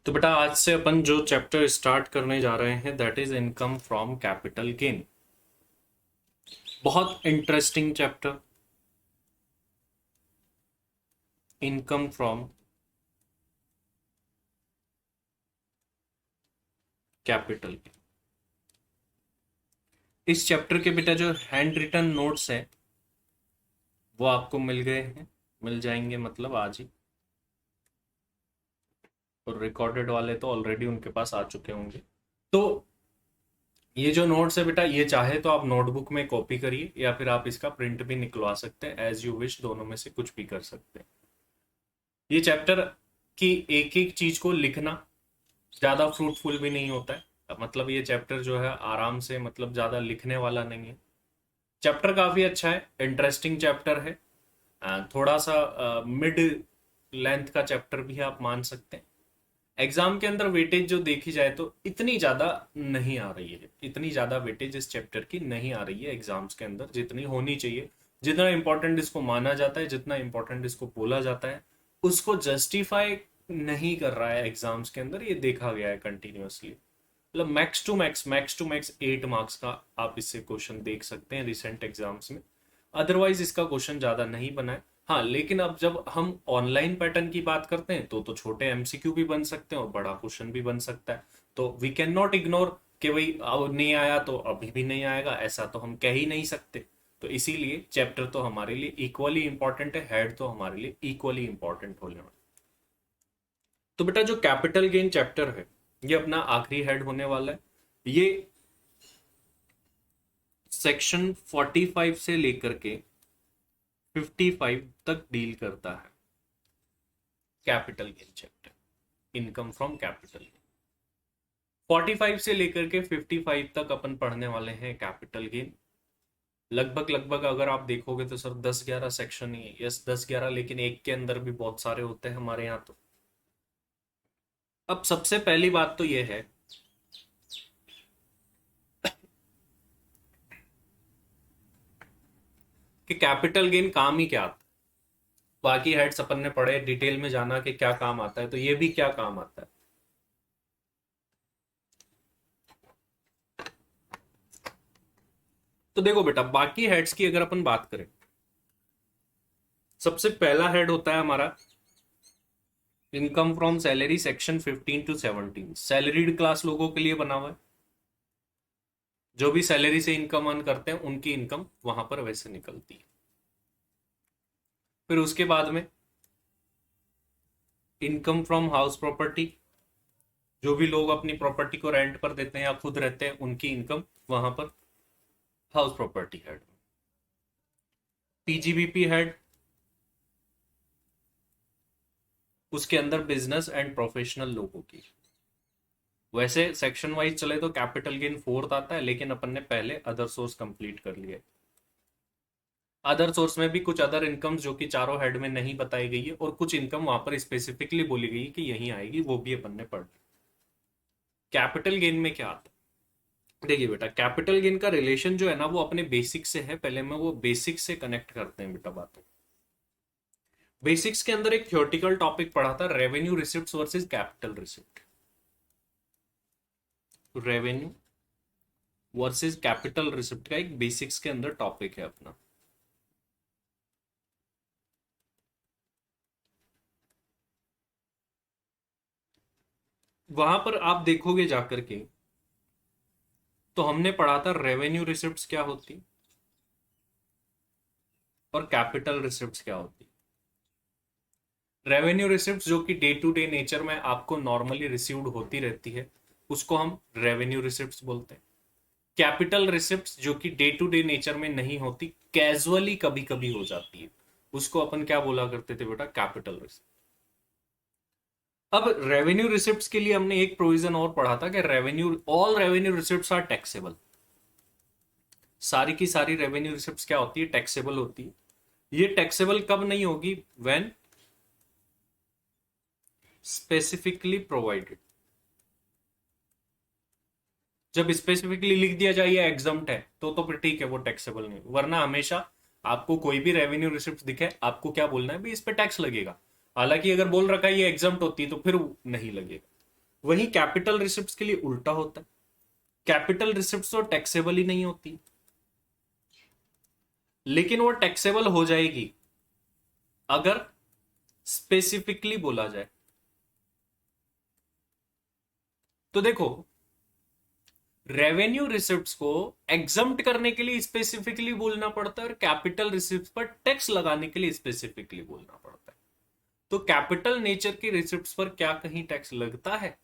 तो बेटा आज से अपन जो चैप्टर स्टार्ट करने जा रहे हैं that is income from capital gain. बहुत interesting chapter, income from capital gain. इस चैप्टर के बेटा जो हैंड रिटन नोट्स है वो आपको मिल गए हैं, मिल जाएंगे मतलब आज ही। और रिकॉर्डेड वाले तो ऑलरेडी उनके पास आ चुके होंगे। तो ये जो नोट्स है बेटा, ये चाहे तो आप नोटबुक में कॉपी करिए या फिर आप इसका प्रिंट भी निकलवा सकते हैं, एज यू विश, दोनों में से कुछ भी कर सकते हैं। ये चैप्टर की एक एक चीज को लिखना ज्यादा फ्रूटफुल भी नहीं होता है। मतलब ये चैप्टर जो है आराम से, मतलब ज्यादा लिखने वाला नहीं है। चैप्टर काफी अच्छा है, इंटरेस्टिंग चैप्टर है। थोड़ा सा मिड लेंथ का चैप्टर भी आप मान सकते हैं। एग्जाम के अंदर वेटेज जो देखी जाए तो इतनी ज्यादा नहीं आ रही है, इतनी ज्यादा वेटेज इस चैप्टर की नहीं आ रही है एग्जाम्स के अंदर जितनी होनी चाहिए। जितना इंपॉर्टेंट इसको माना जाता है, जितना इंपॉर्टेंट इसको बोला जाता है, उसको जस्टिफाई नहीं कर रहा है एग्जाम्स के अंदर। ये देखा गया है कंटिन्यूअसली। मतलब मैक्स टू मैक्स 8 मार्क्स का आप इससे क्वेश्चन देख सकते हैं रिसेंट एग्जाम्स में। अदरवाइज इसका क्वेश्चन ज्यादा नहीं बना है। हाँ, लेकिन अब जब हम ऑनलाइन पैटर्न की बात करते हैं तो छोटे एमसीक्यू भी बन सकते हैं और बड़ा क्वेश्चन भी बन सकता है। तो वी कैन नॉट इग्नोर कि भाई अब नहीं आया तो अभी भी नहीं आएगा, ऐसा तो हम कह ही नहीं सकते। तो इसीलिए चैप्टर तो हमारे लिए इक्वली इंपॉर्टेंट है, हेड तो हमारे लिए इक्वली इंपॉर्टेंट होने वाला। तो बेटा जो कैपिटल गेन चैप्टर है ये अपना आखिरी हेड होने वाला है। ये सेक्शन 45 से लेकर के 55 तक डील करता है। Capital gain chapter, income from capital gain. 45 से लेकर के 55 तक अपन पढ़ने वाले हैं कैपिटल गेन। लगभग लगभग अगर आप देखोगे तो सर 10-11 सेक्शन ही है। यस, 10-11, लेकिन एक के अंदर भी बहुत सारे होते हैं हमारे यहाँ। तो अब सबसे पहली बात तो ये है कि कैपिटल गेन काम ही क्या आता है। बाकी हेड्स अपन ने पढ़े, डिटेल में जाना कि क्या काम आता है, तो ये भी क्या काम आता है। तो देखो बेटा, बाकी हेड्स की अगर अपन बात करें, सबसे पहला हेड होता है हमारा income from salary, section 15 to 17। Salaried class लोगों के लिए बना हुआ है। जो भी सैलरी से इनकम अर्न करते हैं उनकी इनकम वहां पर वैसे निकलती है। फिर उसके बाद में इनकम फ्रॉम हाउस प्रॉपर्टी, जो भी लोग अपनी प्रॉपर्टी को रेंट पर देते हैं या खुद रहते हैं उनकी इनकम वहां पर house property head. PGBP head, उसके अंदर बिजनेस एंड प्रोफेशनल लोगों की। वैसे सेक्शन वाइज चले तो कैपिटल गेन फोर्थ आता है, लेकिन अपन ने पहले अदर सोर्स कंप्लीट कर लिए। अदर सोर्स में भी कुछ अदर इनकम जो कि चारों हेड में नहीं बताई गई है, और कुछ इनकम वहां पर स्पेसिफिकली बोली गई है कि यही आएगी, वो भी अपन ने पढ़। कैपिटल गेन में क्या आता है, देखिए बेटा, कैपिटल गेन का रिलेशन जो है ना वो अपने बेसिक से है। पहले मैं वो बेसिक से कनेक्ट करते हैं बेटा बातों। बेसिक्स के अंदर एक थ्योरेटिकल टॉपिक पढ़ा था, revenue receipt versus capital receipt. Revenue versus capital receipt का एक बेसिक्स के अंदर टॉपिक है अपना। वहां पर आप देखोगे जाकर के तो हमने पढ़ा था रेवेन्यू रिसिप्ट्स क्या होती और कैपिटल रिसिप्ट्स क्या होती। रेवेन्यू रिसिप्ट्स जो कि डे टू डे नेचर में आपको नॉर्मली रिसीव्ड होती रहती है, उसको हम रेवेन्यू रिसिप्ट्स बोलते हैं। कैपिटल रिसिप्ट्स जो कि डे टू डे नेचर में नहीं होती, कैजुअली कभी कभी हो जाती है, उसको अपन क्या बोला करते थे बेटा, कैपिटल रिसिप्ट। अब रेवेन्यू रिसिप्ट्स के लिए हमने एक प्रोविजन और पढ़ा था कि revenue, all revenue receipts are taxable. सारी की सारी रेवेन्यू रिसिप्ट्स क्या होती है, टैक्सेबल होती है। ये टैक्सेबल कब नहीं होगी, व्हेन स्पेसिफिकली प्रोवाइडेड। जब स्पेसिफिकली लिख दिया जाए ये एग्जम्प्ट है तो फिर ठीक है, वो टैक्सेबल नहीं। वरना हमेशा आपको कोई भी रेवेन्यू रिसिप्ट दिखे, आपको क्या बोलना है, भाई इस पे टैक्स लगेगा। हालांकि अगर बोल रखा है ये एग्जम्प्ट होती है तो फिर नहीं लगेगा। वही कैपिटल रिसिप्ट्स के लिए उल्टा होता है। कैपिटल रिसिप्ट्स तो टैक्सेबल ही नहीं होती, लेकिन वो टैक्सेबल हो जाएगी अगर स्पेसिफिकली बोला जाए। तो देखो, रेवेन्यू रिसिप्ट्स को एग्जम्प्ट करने के लिए स्पेसिफिकली बोलना पड़ता है और कैपिटल रिसिप्ट्स पर टैक्स लगाने के लिए स्पेसिफिकली बोलना पड़ता है। तो कैपिटल नेचर की रिसिप्ट्स पर क्या कहीं टैक्स लगता है?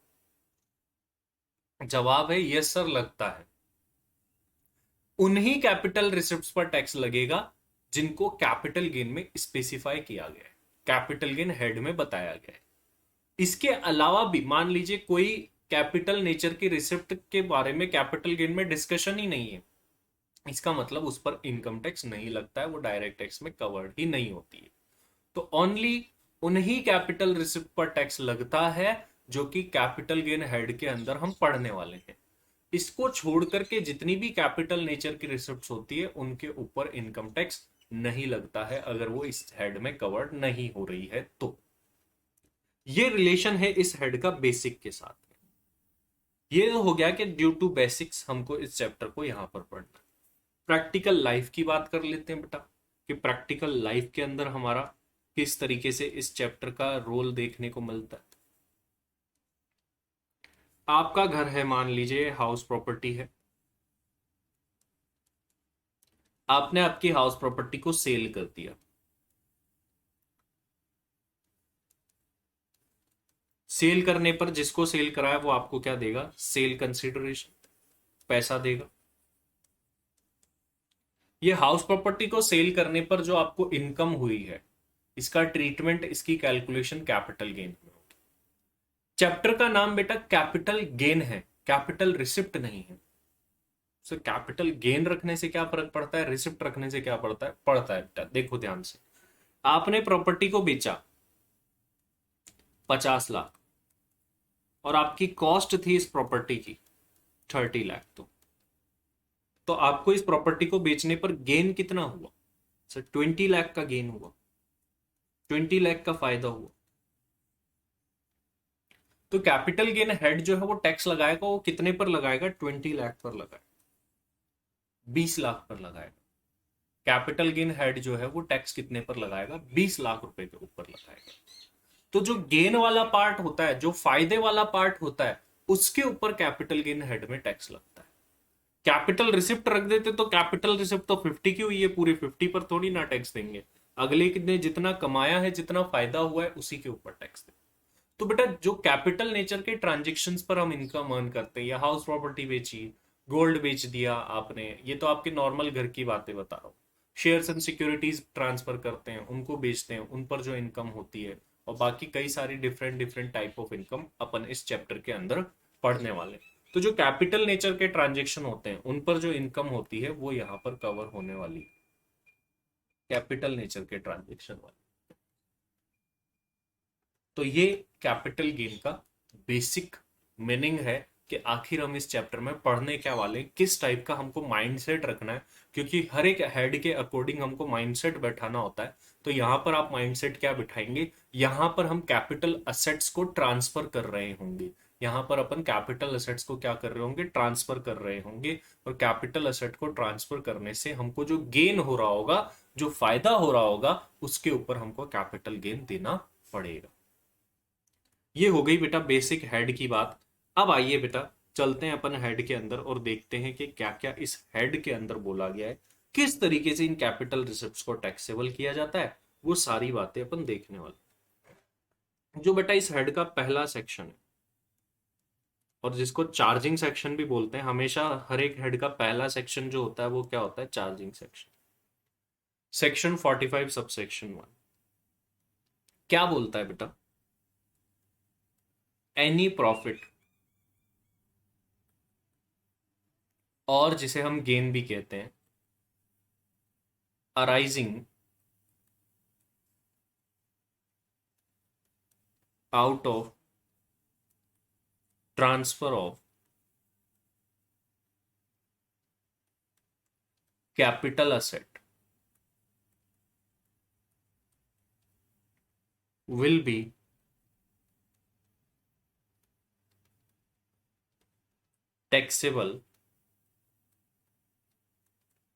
जवाब है यस सर, लगता है। उन्हीं कैपिटल रिसिप्ट्स पर टैक्स लगेगा जिनको कैपिटल गेन में स्पेसिफाई किया गया है, कैपिटल गेन हेड में बताया गया है। इसके अलावा भी मान लीजिए कोई कैपिटल नेचर की रिसिप्ट के बारे में कैपिटल गेन में डिस्कशन ही नहीं है, इसका मतलब उस पर इनकम टैक्स नहीं लगता है, वो डायरेक्ट टैक्स में कवर्ड ही नहीं होती है। तो ओनली उन्हीं कैपिटल रिसिप्ट पर टैक्स लगता है जो कि कैपिटल गेन हेड के अंदर हम पढ़ने वाले हैं। इसको छोड़ करके जितनी भी कैपिटल नेचर की रिसिप्ट होती है उनके ऊपर इनकम टैक्स नहीं लगता है, अगर वो इस हेड में कवर्ड नहीं हो रही है तो। ये रिलेशन है इस हेड का बेसिक के साथ। ये हो गया कि ड्यू टू बेसिक्स हमको इस चैप्टर को यहां पर पढ़ना। प्रैक्टिकल लाइफ की बात कर लेते हैं बेटा, कि प्रैक्टिकल लाइफ के अंदर हमारा किस तरीके से इस चैप्टर का रोल देखने को मिलता है। आपका घर है, मान लीजिए हाउस प्रॉपर्टी है, आपने आपकी हाउस प्रॉपर्टी को सेल कर दिया। सेल करने पर जिसको सेल कराया वो आपको क्या देगा? सेल कंसिडरेशन, पैसा देगा। ये हाउस प्रॉपर्टी को सेल करने पर जो आपको इनकम हुई है, इसका ट्रीटमेंट, इसकी कैलकुलेशन कैपिटल गेन में होगी। चैप्टर का नाम बेटा कैपिटल गेन है, कैपिटल रिसिप्ट नहीं है। सो कैपिटल गेन रखने से क्या फर्क पड़ता है, रिसिप्ट रखने से क्या पड़ता है बेटा, देखो ध्यान से। आपने प्रॉपर्टी को बेचा 50 लाख और आपकी कॉस्ट थी इस प्रॉपर्टी की 30 लाख। तो आपको इस प्रॉपर्टी को बेचने पर गेन कितना हुआ सर? 20 लाख का गेन हुआ, 20 लाख का फायदा हुआ। तो कैपिटल गेन हेड जो है वो टैक्स लगाएगा, वो कितने पर लगाएगा? 20 लाख पर लगाएगा, 20 लाख पर लगाएगा। कैपिटल गेन हेड जो है वो टैक्स कितने पर लगाएगा? 20 लाख रुपए के ऊपर लगाएगा। तो जो गेन वाला पार्ट होता है, जो फायदे वाला पार्ट होता है, उसके ऊपर कैपिटल गेन हेड में टैक्स लगता है। कैपिटल रिसिप्ट रख देते तो कैपिटल रिसिप्ट तो 50 की हुई है, पूरी 50 पर थोड़ी ना टैक्स देंगे। अगले ने जितना कमाया है, जितना फायदा हुआ है, उसी के ऊपर टैक्स देंगे। तो बेटा जो कैपिटल नेचर के ट्रांजेक्शन्स पर हम इनकम अर्न करते हैं, या हाउस प्रॉपर्टी बेची, गोल्ड बेच दिया आपने, ये तो आपके नॉर्मल घर की बातें बता रहा हूँ। शेयर्स एंड सिक्योरिटीज ट्रांसफर करते हैं, उनको बेचते हैं, उन पर जो इनकम होती है, और बाकी कई सारी different different type of income अपन इस चैप्टर के अंदर पढ़ने वाले हैं। तो जो कैपिटल नेचर के ट्रांजेक्शन होते हैं उन पर जो इनकम होती है वो यहाँ पर कवर होने वाली है, कैपिटल नेचर के ट्रांजेक्शन वाली। तो ये कैपिटल गेन का बेसिक मीनिंग है कि आखिर हम इस चैप्टर में पढ़ने क्या वाले, किस टाइप का हमको माइंडसेट रखना है, क्योंकि हर एक हेड के अकॉर्डिंग हमको माइंडसेट बैठाना होता है। तो यहाँ पर आप माइंडसेट क्या बिठाएंगे? यहाँ पर हम कैपिटल असेट्स को ट्रांसफर कर रहे होंगे, यहाँ पर अपन कैपिटल असेट्स को क्या कर रहे होंगे? ट्रांसफर कर रहे होंगे। और कैपिटल असेट को ट्रांसफर करने से हमको जो गेन हो रहा होगा, जो फायदा हो रहा होगा, उसके ऊपर हमको कैपिटल गेन देना पड़ेगा। ये हो गई बेटा बेसिक हेड की बात। अब आइए बेटा चलते हैं अपन हेड के अंदर और देखते हैं कि क्या क्या इस हेड के अंदर बोला गया है, किस तरीके से इन कैपिटल रिसिप्ट्स को टैक्सेबल किया जाता है, वो सारी बातें अपन देखने वाले। जो बेटा इस हेड का पहला सेक्शन है, और जिसको चार्जिंग सेक्शन भी बोलते हैं, हमेशा हर एक हेड का पहला सेक्शन जो होता है वो क्या होता है? Charging section. Section 45 sub section 1 क्या बोलता है बेटा? एनी प्रॉफिट, और जिसे हम गेन भी कहते हैं, arising out of transfer of capital asset will be taxable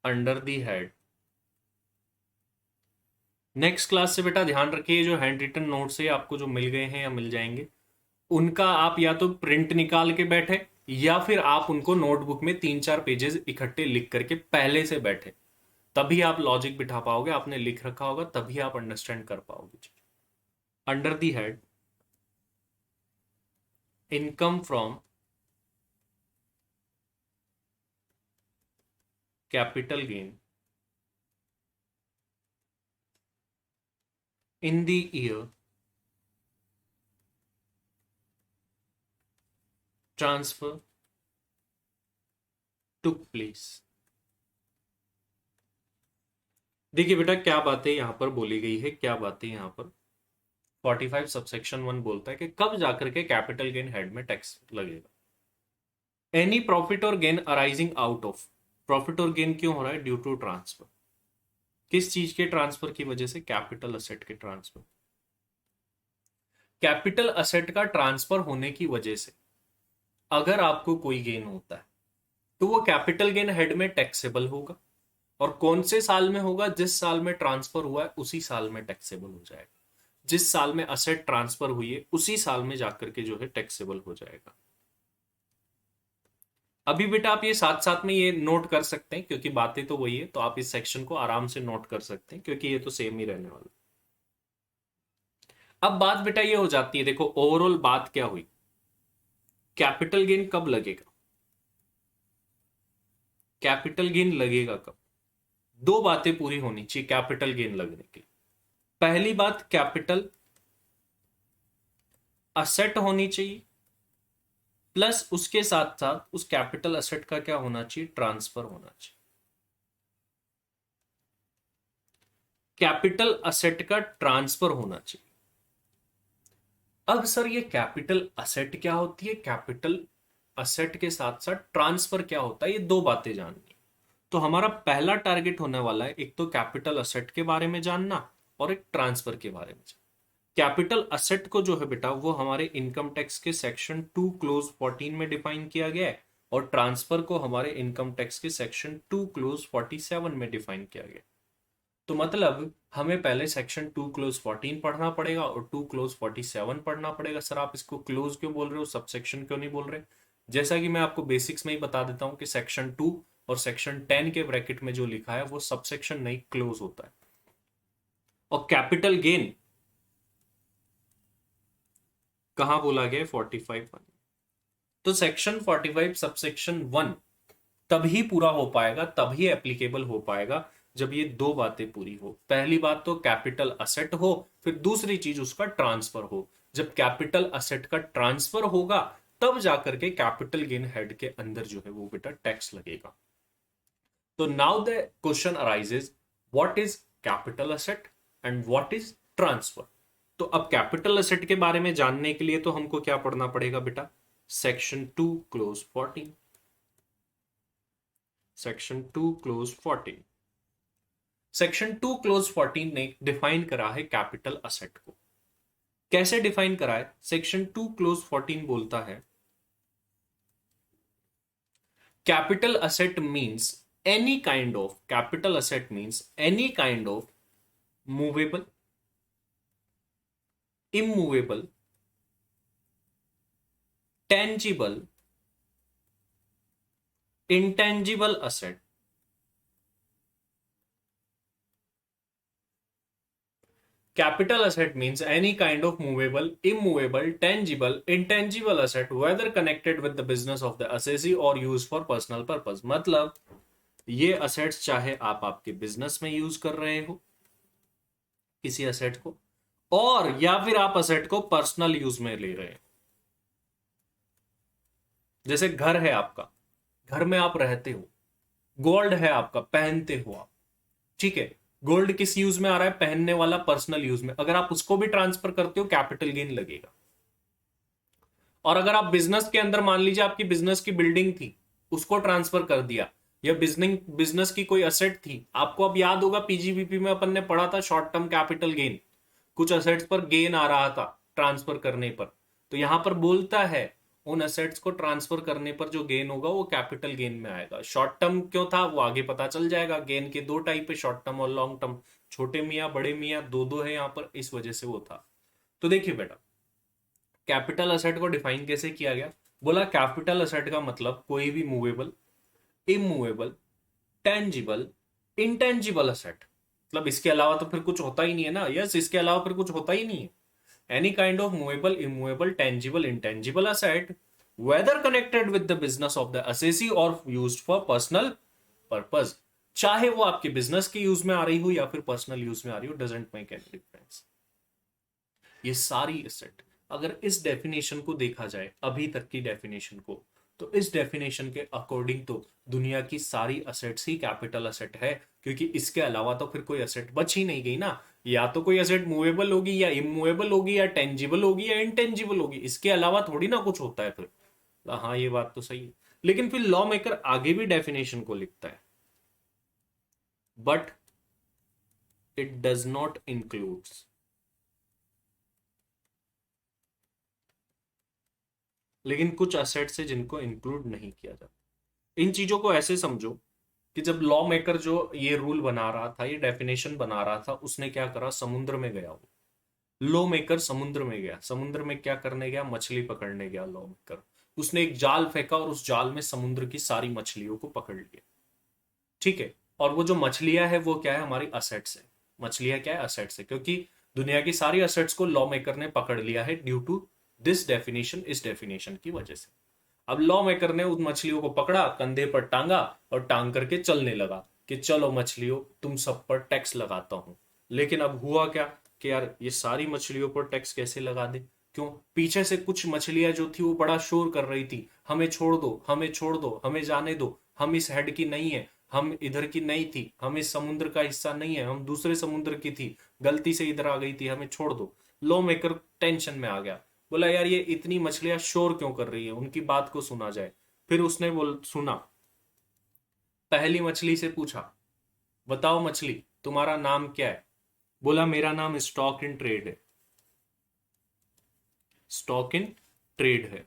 under the head. Next class से बेटा ध्यान रखिए, जो हैंड रिटन नोट्स है आपको जो मिल गए हैं या मिल जाएंगे, उनका आप या तो प्रिंट निकाल के बैठे या फिर आप उनको नोटबुक में 3-4 पेजेस इकट्ठे लिख करके पहले से बैठे, तभी आप लॉजिक बिठा पाओगे। आपने लिख रखा होगा तभी आप अंडरस्टैंड कर पाओगे। Under the head income from capital gain in the year transfer took place. देखिए बेटा क्या बातें यहां पर बोली गई है, क्या बातें यहां पर 45 सबसेक्शन 1 बोलता है कि कब जाकर के कैपिटल गेन हेड में टैक्स लगेगा। एनी प्रॉफिट और gain arising out of, profit और गेन क्यों हो रहा है? Due to transfer. किस चीज के ट्रांसफर की वजह से? कैपिटल असेट के ट्रांसफर। कैपिटल असेट का ट्रांसफर होने की वजह से अगर आपको कोई गेन होता है तो वो कैपिटल गेन हेड में टैक्सेबल होगा, और कौन से साल में होगा? जिस साल में ट्रांसफर हुआ है उसी साल में टैक्सेबल हो जाएगा। जिस साल में असेट ट्रांसफर हुई है उसी साल में जाकर के जो है टैक्सेबल हो जाएगा। अभी बेटा आप ये साथ साथ में ये नोट कर सकते हैं क्योंकि बातें तो वही है, तो आप इस सेक्शन को आराम से नोट कर सकते हैं क्योंकि ये तो सेम ही रहने वाला। अब बात बेटा ये हो जाती है, देखो ओवरऑल बात क्या हुई, कैपिटल गेन कब लगेगा? कैपिटल गेन लगेगा कब? दो बातें पूरी होनी चाहिए कैपिटल गेन लगने के लिए। पहली बात, कैपिटल असेट होनी चाहिए, प्लस उसके साथ साथ उस कैपिटल असेट का क्या होना चाहिए? ट्रांसफर होना चाहिए। कैपिटल असेट का ट्रांसफर होना चाहिए। अब सर ये कैपिटल असेट क्या होती है, कैपिटल असेट के साथ साथ ट्रांसफर क्या होता है, ये दो बातें जाननी है। तो हमारा पहला टारगेट होने वाला है एक तो कैपिटल असेट के बारे में जानना और एक ट्रांसफर के बारे में जानना। कैपिटल असेट को जो है बेटा वो हमारे इनकम टैक्स के सेक्शन 2 क्लोज 14 में डिफाइन किया गया है, और ट्रांसफर को हमारे इनकम टैक्स के सेक्शन 2 क्लोज 47 में डिफाइन किया गया। तो मतलब हमें पहले सेक्शन 2 क्लोज 14 पढ़ना पड़ेगा और 2 क्लोज 47 पढ़ना पड़ेगा। सर आप इसको क्लोज क्यों बोल रहे हो, सब सेक्शन क्यों नहीं बोल रहे? जैसा कि मैं आपको बेसिक्स में ही बता देता हूं कि सेक्शन 2 और सेक्शन 10 के ब्रैकेट में जो लिखा है वो सब सेक्शन नहीं क्लोज होता है। और कैपिटल गेन कहां बोला गया? 45 1। तो सेक्शन 45 सबसेक्शन 1 तभी पूरा हो पाएगा, तभी एप्लीकेबल हो पाएगा जब ये दो बातें पूरी हो। पहली बात तो कैपिटल असेट हो, फिर दूसरी चीज उसका ट्रांसफर हो। जब कैपिटल असेट का ट्रांसफर होगा तब जाकर के कैपिटल गेन हेड के अंदर जो है वो बेटा टैक्स लगेगा। तो now the question arises, what is capital asset and what is transfer? तो अब कैपिटल असेट के बारे में जानने के लिए तो हमको क्या पढ़ना पड़ेगा बेटा? Section 2 close 14। Section 2 close 14। Section 2 close 14 ने डिफाइन करा है कैपिटल असेट को। कैसे डिफाइन करा है? सेक्शन 2 क्लोज 14 बोलता है capital asset means any kind of, capital asset means any kind of movable, immovable, tangible, intangible asset capital asset means any kind of movable, immovable, tangible, intangible asset whether connected with the business of the assessee or used for personal purpose। मतलब ये assets चाहे आप आपके business में use कर रहे हो किसी असेट को, और या फिर आप असेट को पर्सनल यूज में ले रहे हो। जैसे घर है आपका, घर में आप रहते हो, गोल्ड है आपका, पहनते हो आप, ठीक है। गोल्ड किस यूज में आ रहा है? पहनने वाला पर्सनल यूज में। अगर आप उसको भी ट्रांसफर करते हो कैपिटल गेन लगेगा। और अगर आप बिजनेस के अंदर, मान लीजिए आपकी बिजनेस की बिल्डिंग थी, उसको ट्रांसफर कर दिया, या बिजनेस की कोई असेट थी, आपको अब याद होगा पीजीबीपी में अपन ने पढ़ा था शॉर्ट टर्म कैपिटल गेन, कुछ असेट्स पर गेन आ रहा था ट्रांसफर करने पर। तो यहां पर बोलता है उन असेट्स को ट्रांसफर करने पर जो गेन होगा वो कैपिटल गेन में आएगा। शॉर्ट टर्म क्यों था वो आगे पता चल जाएगा। गेन के दो टाइप है, शॉर्ट टर्म और लॉन्ग टर्म। छोटे मियाँ बड़े मियाँ दो दो है यहाँ पर, इस वजह से वो था। तो देखिए बेटा, कैपिटल असेट को डिफाइन कैसे किया गया। बोला कैपिटल असेट का मतलब कोई भी movable, immovable, tangible, intangible asset, मतलब इसके अलावा तो फिर कुछ होता ही नहीं है ना। यस, इसके अलावा फिर कुछ होता ही नहीं है। Any kind of movable, immovable, tangible, intangible asset whether connected with the business of the assessee or used for personal purpose, चाहे वो आपके बिजनेस के यूज में आ रही हो या फिर पर्सनल यूज में आ रही हो, डजेंट मेक एनी डिफरेंस। ये सारी एसेट, अगर इस डेफिनेशन को देखा जाए, अभी तक की डेफिनेशन को, तो इस डेफिनेशन के अकॉर्डिंग तो दुनिया की सारी असेट्स ही कैपिटल असेट है, क्योंकि इसके अलावा तो फिर कोई असेट बच ही नहीं गई ना। या तो कोई असेट मूवेबल होगी या इमूवेबल होगी या टेंजिबल होगी या इनटेंजिबल होगी, इसके अलावा थोड़ी ना कुछ होता है फिर। हाँ, ये बात तो सही है। लेकिन फिर लॉ मेकर आगे भी डेफिनेशन को लिखता है, but it does not includes. लेकिन कुछ असेट्स है जिनको इंक्लूड नहीं किया जाता। इन चीजों को ऐसे समझो कि जब लॉ मेकर जो ये रूल बना रहा था, ये डेफिनेशन बना रहा था, उसने क्या करा, समुद्र में गया। वो लॉ मेकर समुद्र में गया। समुद्र में क्या करने गया, मछली पकड़ने गया लॉ मेकर। उसने एक जाल फेंका और उस जाल में समुद्र की सारी मछलियों को पकड़ लिया। ठीक है, और वो जो मछलियां है वो क्या है, हमारी असेट्स है। मछलियां क्या है, असेट्स है, क्योंकि दुनिया की सारी असेट्स को लॉ मेकर ने पकड़ लिया है ड्यू टू दिस डेफिनेशन, इस डेफिनेशन की वजह से। अब लॉ मेकर ने उन मछलियों को पकड़ा, कंधे पर टांगा और टांग करके चलने लगा कि चलो मछलियों, तुम सब पर टैक्स लगाता हूं। लेकिन अब हुआ क्या कि यार ये सारी मछलियों पर टैक्स कैसे लगा दे। क्यों, पीछे से कुछ मछलियां जो थी वो बड़ा शोर कर रही थी, हमें छोड़ दो, हमें छोड़ दो, हमें जाने दो, हम इस हेड की नहीं है, हम इधर की नहीं थी, हम इस समुद्र का हिस्सा नहीं है, हम दूसरे समुद्र की थी, गलती से इधर आ गई थी, हमें छोड़ दो। लॉ मेकर टेंशन में आ गया। बोला यार ये इतनी मछलियां शोर क्यों कर रही है, उनकी बात को सुना जाए। फिर उसने बोल सुना, पहली मछली से पूछा, बताओ मछली, तुम्हारा नाम क्या है। बोला मेरा नाम स्टॉक इन ट्रेड है। स्टॉक इन ट्रेड है।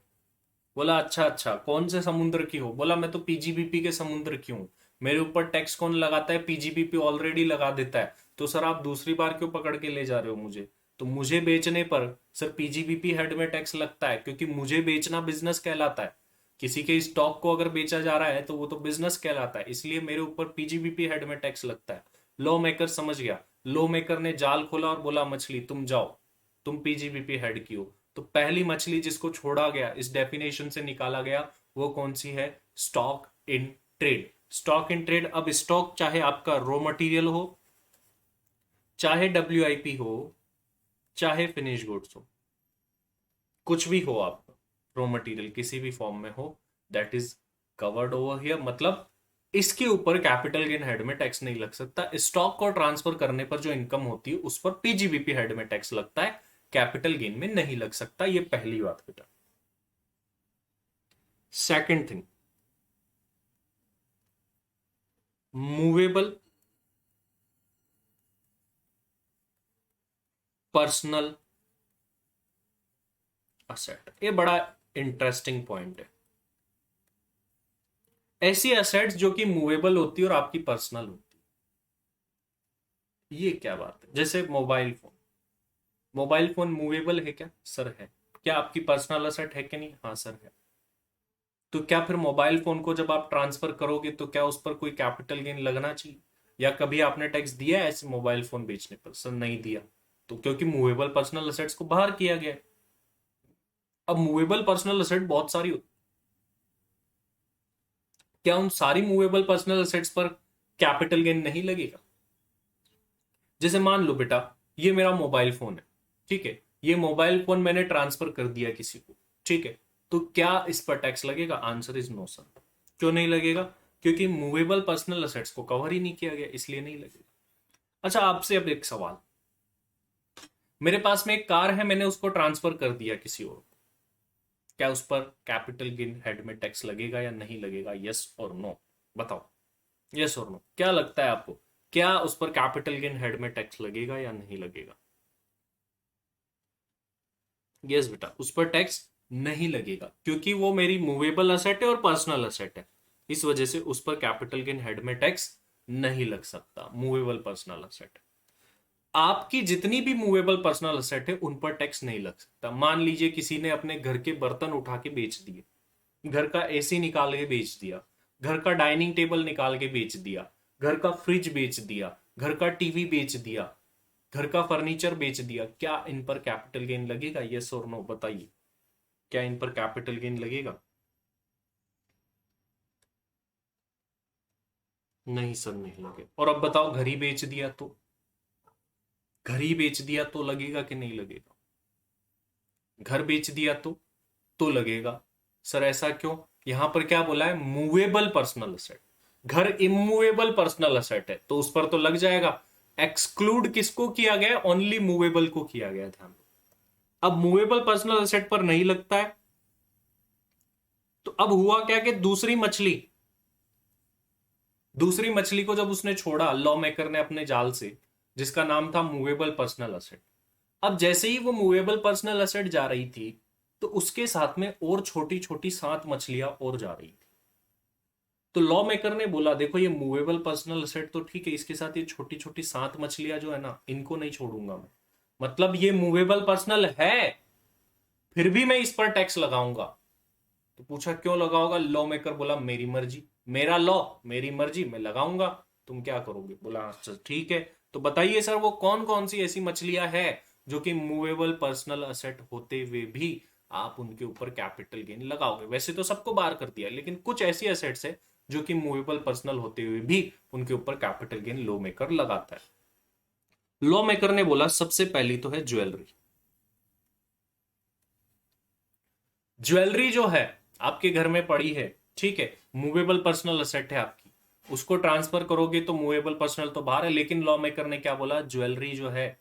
बोला अच्छा अच्छा, कौन से समुद्र की हो। बोला मैं तो पीजीबीपी के समुद्र की हूं। मेरे ऊपर टैक्स कौन लगाता है, पीजीबीपी ऑलरेडी लगा देता है। तो सर आप दूसरी बार क्यों पकड़ के ले जा रहे हो मुझे। तो मुझे बेचने पर सर पीजीबीपी हेड में टैक्स लगता है, क्योंकि मुझे बेचना बिजनेस कहलाता है। किसी के स्टॉक को अगर बेचा जा रहा है तो वो तो बिजनेस कहलाता है, इसलिए मेरे ऊपर पीजीबीपी हेड में टैक्स लगता है। लॉ मेकर समझ गया। लॉ मेकर ने जाल खोला और बोला मछली तुम जाओ, तुम पीजीबीपी हेड की हो। तो पहली मछली जिसको छोड़ा गया, इस डेफिनेशन से निकाला गया, वो कौन सी है, stock in trade. Stock in trade. अब स्टॉक चाहे आपका रॉ मटेरियल हो, चाहे डब्ल्यूआईपी हो, चाहे फिनिश गुड्स हो, कुछ भी हो आपका रॉ मटेरियल किसी भी फॉर्म में हो, that is covered over here. मतलब इसके ऊपर कैपिटल गेन हेड में टैक्स नहीं लग सकता। स्टॉक को ट्रांसफर करने पर जो इनकम होती है उस पर पीजीबीपी हेड में टैक्स लगता है, कैपिटल गेन में नहीं लग सकता। ये पहली बात बेटा। Second thing, movable personal asset, ये बड़ा इंटरेस्टिंग पॉइंट है। ऐसी असेट्स जो कि मूवेबल होती है और आपकी पर्सनल होती है, ये क्या बात है। जैसे mobile phone, mobile phone movable है क्या, सर है। क्या आपकी पर्सनल असेट है कि नहीं, हाँ सर है। तो क्या फिर मोबाइल फोन को जब आप ट्रांसफर करोगे तो क्या उस पर कोई कैपिटल गेन लगना चाहिए, या कभी आपने टैक्स दिया है ऐसे मोबाइल फोन बेचने पर, सर नहीं दिया। तो क्योंकि मूवेबल पर्सनल असेट्स को बाहर किया गया है। अब मूवेबल पर्सनल असेट बहुत सारी होती, क्या उन सारी मूवेबल पर्सनल असेट्स पर कैपिटल गेन नहीं लगेगा। जैसे मान लो बेटा, ये मेरा मोबाइल फोन है, ठीक है, ये मोबाइल फोन मैंने ट्रांसफर कर दिया किसी को, ठीक है, तो क्या इस पर टैक्स लगेगा, आंसर इज नो सर। क्यों नहीं लगेगा, क्योंकि मूवेबल पर्सनल असेट्स को कवर ही नहीं किया गया, इसलिए नहीं लगेगा। अच्छा, आपसे अब एक सवाल, मेरे पास में एक कार है, मैंने उसको ट्रांसफर कर दिया किसी और को, क्या उस पर कैपिटल गेन हेड में टैक्स लगेगा या नहीं लगेगा, यस और नो, बताओ। यस और नो, क्या लगता है आपको, क्या उस पर कैपिटल गेन हेड में टैक्स लगेगा या नहीं लगेगा। यस बेटा, उस पर टैक्स नहीं लगेगा, क्योंकि वो मेरी मूवेबल असेट है और पर्सनल असेट है। इस वजह से उस पर कैपिटल गेन हेड में टैक्स नहीं लग सकता, मूवेबल पर्सनल असेट। आपकी जितनी भी मूवेबल पर्सनल असेट है उन पर टैक्स नहीं लग सकता। मान लीजिए किसी ने अपने घर के बर्तन उठा के बेच दिए, घर का एसी निकाल के बेच दिया, घर का डाइनिंग टेबल निकाल के बेच दिया, घर का फ्रिज बेच दिया, घर का टीवी बेच दिया, घर का फर्नीचर बेच दिया, क्या इन पर कैपिटल गेन लगेगा? यस और नो बताइए, क्या इन पर कैपिटल गेन लगेगा? नहीं सर, नहीं लगे। और अब बताओ, घर ही बेच दिया तो, घर ही बेच दिया तो लगेगा कि नहीं लगेगा? घर बेच दिया तो लगेगा। सर ऐसा क्यों? यहां पर क्या बोला है? Movable personal asset. घर इमूवेबल पर्सनल असेट है तो उस पर तो लग जाएगा। एक्सक्लूड किसको किया गया? ओनली मूवेबल को किया गया, ध्यान दो। अब मूवेबल पर्सनल असेट पर नहीं लगता है, तो अब हुआ क्या कि दूसरी मछली को जब उसने छोड़ा, लॉ मेकर ने अपने जाल से, जिसका नाम था मूवेबल पर्सनल असेट। अब जैसे ही वो मूवेबल पर्सनल असेट जा रही थी, तो उसके साथ में और छोटी छोटी 7 मछलियां और जा रही थी। तो लॉ मेकर ने बोला देखो, ये मूवेबल पर्सनल असेट तो ठीक है, इसके साथ ये छोटी छोटी 7 मछलियां जो है ना, इनको नहीं छोड़ूंगा मैं। मतलब ये मूवेबल पर्सनल है, फिर भी मैं इस पर टैक्स लगाऊंगा। तो पूछा क्यों लगाओगा? लॉ मेकर बोला मेरी मर्जी, मेरा लॉ, मेरी मर्जी, मैं लगाऊंगा। तुम क्या करोगे? बोला अच्छा ठीक है। तो बताइए सर, वो कौन कौन सी ऐसी मछलियां हैं जो कि मूवेबल पर्सनल असेट होते हुए भी आप उनके ऊपर कैपिटल गेन लगाओगे? वैसे तो सबको बाहर कर दिया, लेकिन कुछ ऐसी असेट्स है जो कि मूवेबल पर्सनल होते हुए भी उनके ऊपर कैपिटल गेन लॉ मेकर लगाता है। लॉ मेकर ने बोला सबसे पहली तो है ज्वेलरी। ज्वेलरी जो है आपके घर में पड़ी है, ठीक है, मूवेबल पर्सनल असेट है आपकी, उसको ट्रांसफर करोगे तो मूवेबल पर्सनल तो बाहर है, लेकिन लॉ मेकर ने क्या बोला? ज्वेलरी जो है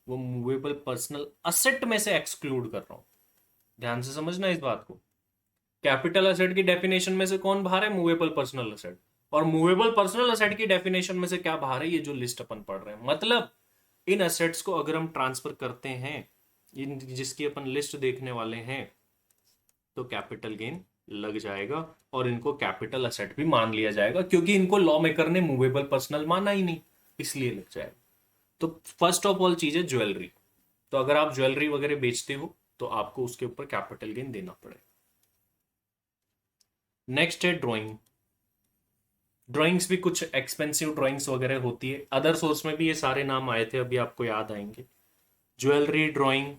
वो मूवेबल पर्सनल असेट में से एक्सक्लूड कर रहा हूं। ध्यान से समझना इस बात को। कैपिटल असेट की डेफिनेशन में से कौन बाहर है? Movable personal asset. और मूवेबल पर्सनल असेट की डेफिनेशन में से क्या बाहर है? ये जो लिस्ट अपन पढ़ रहे हैं। मतलब इन असेट्स को अगर हम ट्रांसफर करते हैं, इन जिसकी अपन लिस्ट देखने वाले हैं, तो कैपिटल गेन लग जाएगा और इनको कैपिटल असेट भी मान लिया जाएगा, क्योंकि इनको लॉ मेकर ने मूवेबल पर्सनल माना ही नहीं, इसलिए लग जाएगा। तो फर्स्ट ऑफ ऑल चीज है ज्वेलरी। तो अगर आप ज्वेलरी वगैरह बेचते हो तो आपको उसके ऊपर कैपिटल गेन देना पड़ेगा। नेक्स्ट है ड्राइंग। ड्राइंग्स भी कुछ एक्सपेंसिव ड्राइंग्स वगैरह होती है, अदर सोर्स में भी ये सारे नाम आए थे, अभी आपको याद आएंगे। Jewellery drawing,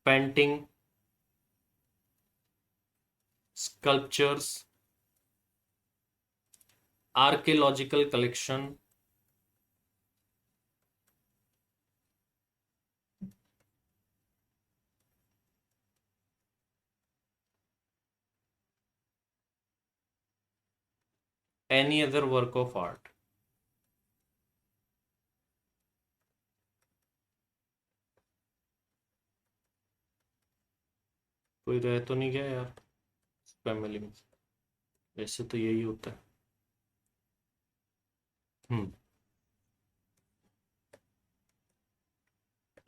painting, sculptures, archaeological collection, any other work of art. कोई रह तो नहीं गया यार फैमिली में? वैसे तो यही होता है। हम्म।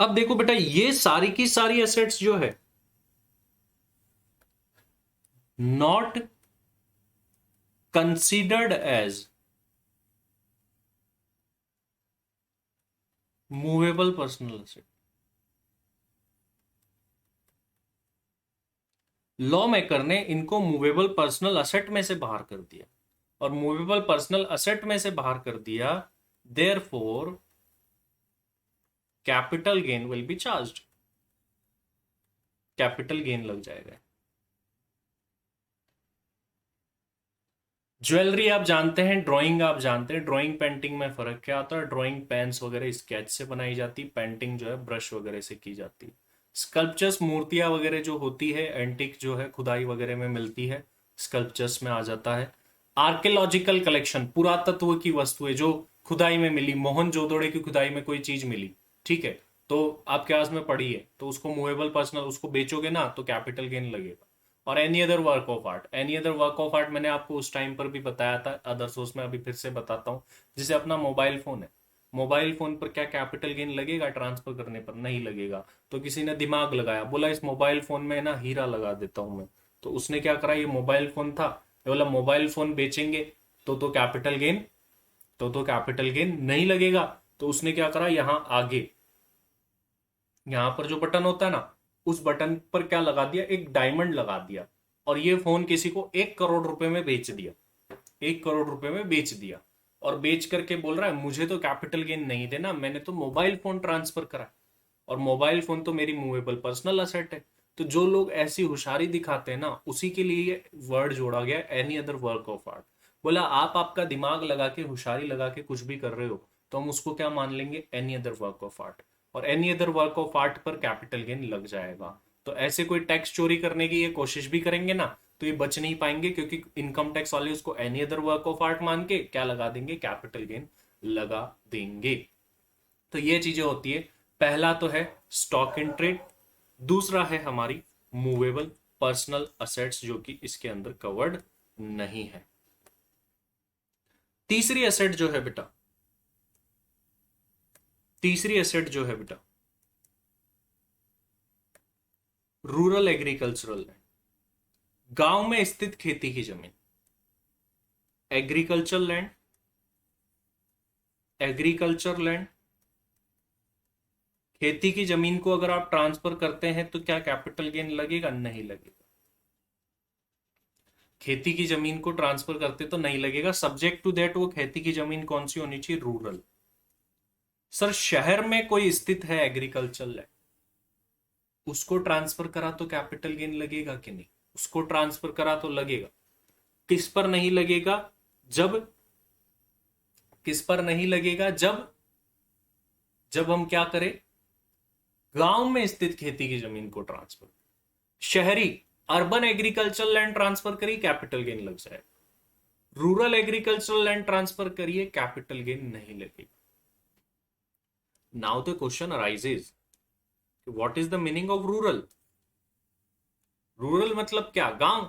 अब देखो बेटा, ये सारी की सारी एसेट्स जो है, not considered as movable personal asset. Law maker ने इनको मूवेबल पर्सनल असेट में से बाहर कर दिया, और मूवेबल पर्सनल असेट में से बाहर कर दिया, therefore capital gain will be charged. Capital gain लग जाएगा। ज्वेलरी आप जानते हैं, ड्राइंग आप जानते हैं। ड्राइंग पेंटिंग में फर्क क्या आता है? ड्राइंग पेन्स वगैरह स्केच से बनाई जाती, पेंटिंग जो है ब्रश वगैरह से की जाती। स्कल्पचर्स, मूर्तियां वगैरह जो होती है एंटिक, जो है खुदाई वगैरह में मिलती है, स्कल्पचर्स में आ जाता है। आर्कियोलॉजिकल कलेक्शन, पुरातत्व की वस्तुएं जो खुदाई में मिली, मोहनजोदड़ो की खुदाई में कोई चीज मिली, ठीक है, तो आपके पास में पड़ी है, तो उसको मूवेबल पर्सनल, उसको बेचोगे ना तो कैपिटल गेन लगेगा। और any other work of art, any other work of art मैंने आपको उस टाइम पर भी बताया था, अदर सोर्स में अभी फिर से बताता हूँ। जैसे अपना मोबाइल फोन है, मोबाइल फोन पर क्या कैपिटल गेन लगेगा ट्रांसफर करने पर? नहीं लगेगा। तो किसी ने दिमाग लगाया, बोला इस मोबाइल फोन में ना हीरा लगा देता हूं मैं, तो उसने क्या करा, ये मोबाइल फोन था, ये बोला मोबाइल फोन बेचेंगे तो कैपिटल गेन, तो कैपिटल गेन नहीं लगेगा। तो उसने क्या करा, यहां आगे यहां पर जो बटन होता है ना, उस बटन पर क्या लगा दिया, एक डायमंड लगा दिया, और ये फोन किसी को 1 करोड़ रुपए में बेच दिया। 1 करोड़ रुपए में बेच दिया, और बेच करके बोल रहा है मुझे तो कैपिटल गेन नहीं देना, मैंने तो मोबाइल फोन ट्रांसफर करा, और मोबाइल फोन तो मेरी मूवेबल पर्सनल असेट है। तो जो लोग ऐसी होशियारी दिखाते हैं ना, उसी के लिए ये वर्ड जोड़ा गया, any other work of art. बोला आप आपका दिमाग लगा के, होशियारी लगा के कुछ भी कर रहे हो, तो हम उसको क्या मान लेंगे, any other work of art, और any other work of art पर कैपिटल गेन लग जाएगा। तो ऐसे कोई टैक्स चोरी करने की ये कोशिश भी करेंगे ना, तो ये बच नहीं पाएंगे, क्योंकि इनकम टैक्स वाले उसको any other work of art मान के क्या लगा देंगे, कैपिटल गेन लगा देंगे। तो ये चीजें होती है। पहला तो है स्टॉक इन ट्रेड, दूसरा है हमारी मूवेबल पर्सनल असेट्स, जो कि इसके अंदर कवर्ड नहीं है। तीसरी एसेट जो है बेटा, तीसरी एसेट जो है बेटा, रूरल एग्रीकल्चरल लैंड, गांव में स्थित खेती की जमीन। एग्रीकल्चर लैंड, एग्रीकल्चर लैंड, खेती की जमीन को अगर आप ट्रांसफर करते हैं तो क्या कैपिटल गेन लगेगा? नहीं लगेगा। खेती की जमीन को ट्रांसफर करते तो नहीं लगेगा, सब्जेक्ट टू दैट वो खेती की जमीन कौन सी होनी चाहिए, रूरल। सर शहर में कोई स्थित है एग्रीकल्चर लैंड, उसको ट्रांसफर करा तो कैपिटल गेन लगेगा कि नहीं? उसको ट्रांसफर करा तो लगेगा। किस पर नहीं लगेगा? जब, किस पर नहीं लगेगा? जब जब हम क्या करें, गांव में स्थित खेती की जमीन को ट्रांसफर। शहरी अर्बन एग्रीकल्चर लैंड ट्रांसफर करिए, कैपिटल गेन लग जाएगा। रूरल एग्रीकल्चर लैंड ट्रांसफर करिए, कैपिटल गेन नहीं लगेगा। Now the question arises, what is the meaning of rural? Rural मतलब क्या? गांव।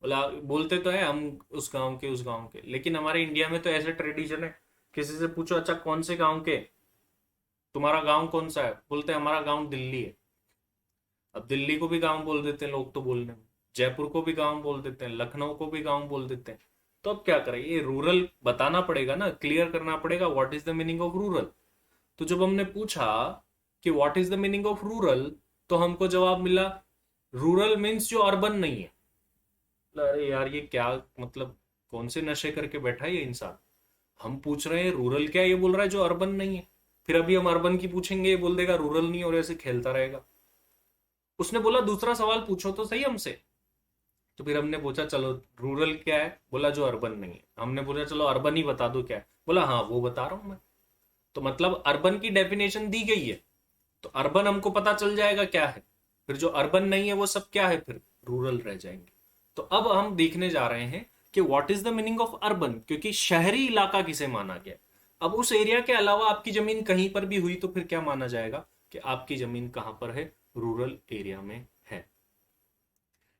बोला, बोलते तो है हम उस गांव के, उस गांव के, लेकिन हमारे इंडिया में तो ऐसे ट्रेडिशन है, किसी से पूछो अच्छा कौन से गांव के, तुम्हारा गांव कौन सा है, बोलते हैं हमारा गांव दिल्ली है। अब दिल्ली को भी गांव बोल देते हैं लोग तो बोलने में, जयपुर को भी गांव बोल देते हैं, लखनऊ को भी गांव बोल देते हैं। तो अब क्या करें, ये रूरल बताना पड़ेगा ना, क्लियर करना पड़ेगा what is the meaning of rural. तो जब हमने पूछा कि what is the meaning of rural, तो हमको जवाब मिला रूरल मीन्स जो अर्बन नहीं है। अरे यार ये क्या मतलब, कौन से नशे करके बैठा है ये इंसान। हम पूछ रहे हैं रूरल क्या, ये बोल रहा है जो अर्बन नहीं है। फिर अभी हम अर्बन की पूछेंगे, ये बोल देगा रूरल नहीं, और ऐसे खेलता रहेगा। उसने बोला दूसरा सवाल पूछो तो सही हमसे। तो फिर हमने पूछा चलो रूरल क्या है, बोला जो अर्बन नहीं है। हमने बोला चलो अर्बन ही बता दो क्या है, बोला हाँ वो बता रहा हूं मैं। तो मतलब अर्बन की डेफिनेशन दी गई है, तो अर्बन हमको पता चल जाएगा क्या है, फिर जो अर्बन नहीं है वो सब क्या है, फिर रूरल रह जाएंगे। तो अब हम देखने जा रहे हैं कि what is the meaning of urban, क्योंकि शहरी इलाका किसे माना गया। अब उस एरिया के अलावा आपकी जमीन कहीं पर भी हुई तो फिर क्या माना जाएगा कि आपकी जमीन कहां पर है, रूरल एरिया में है।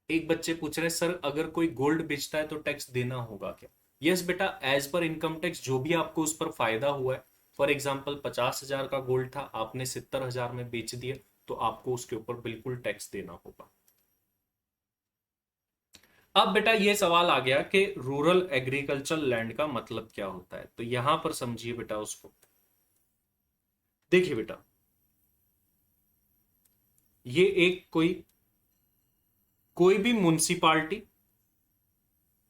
एक बच्चे पूछ रहे सर अगर कोई गोल्ड बेचता है तो टैक्स देना होगा क्या? यस बेटा, एज पर इनकम टैक्स जो भी आपको उस पर फायदा हुआ है, फॉर एग्जाम्पल 50,000 का गोल्ड था, आपने 70,000 में बेच दिया, तो आपको उसके ऊपर बिल्कुल टैक्स देना होगा। अब बेटा ये सवाल आ गया कि रूरल एग्रीकल्चर लैंड का मतलब क्या होता है, तो यहां पर समझिए बेटा उसको। देखिए बेटा, ये एक कोई कोई भी म्युनिसिपालिटी,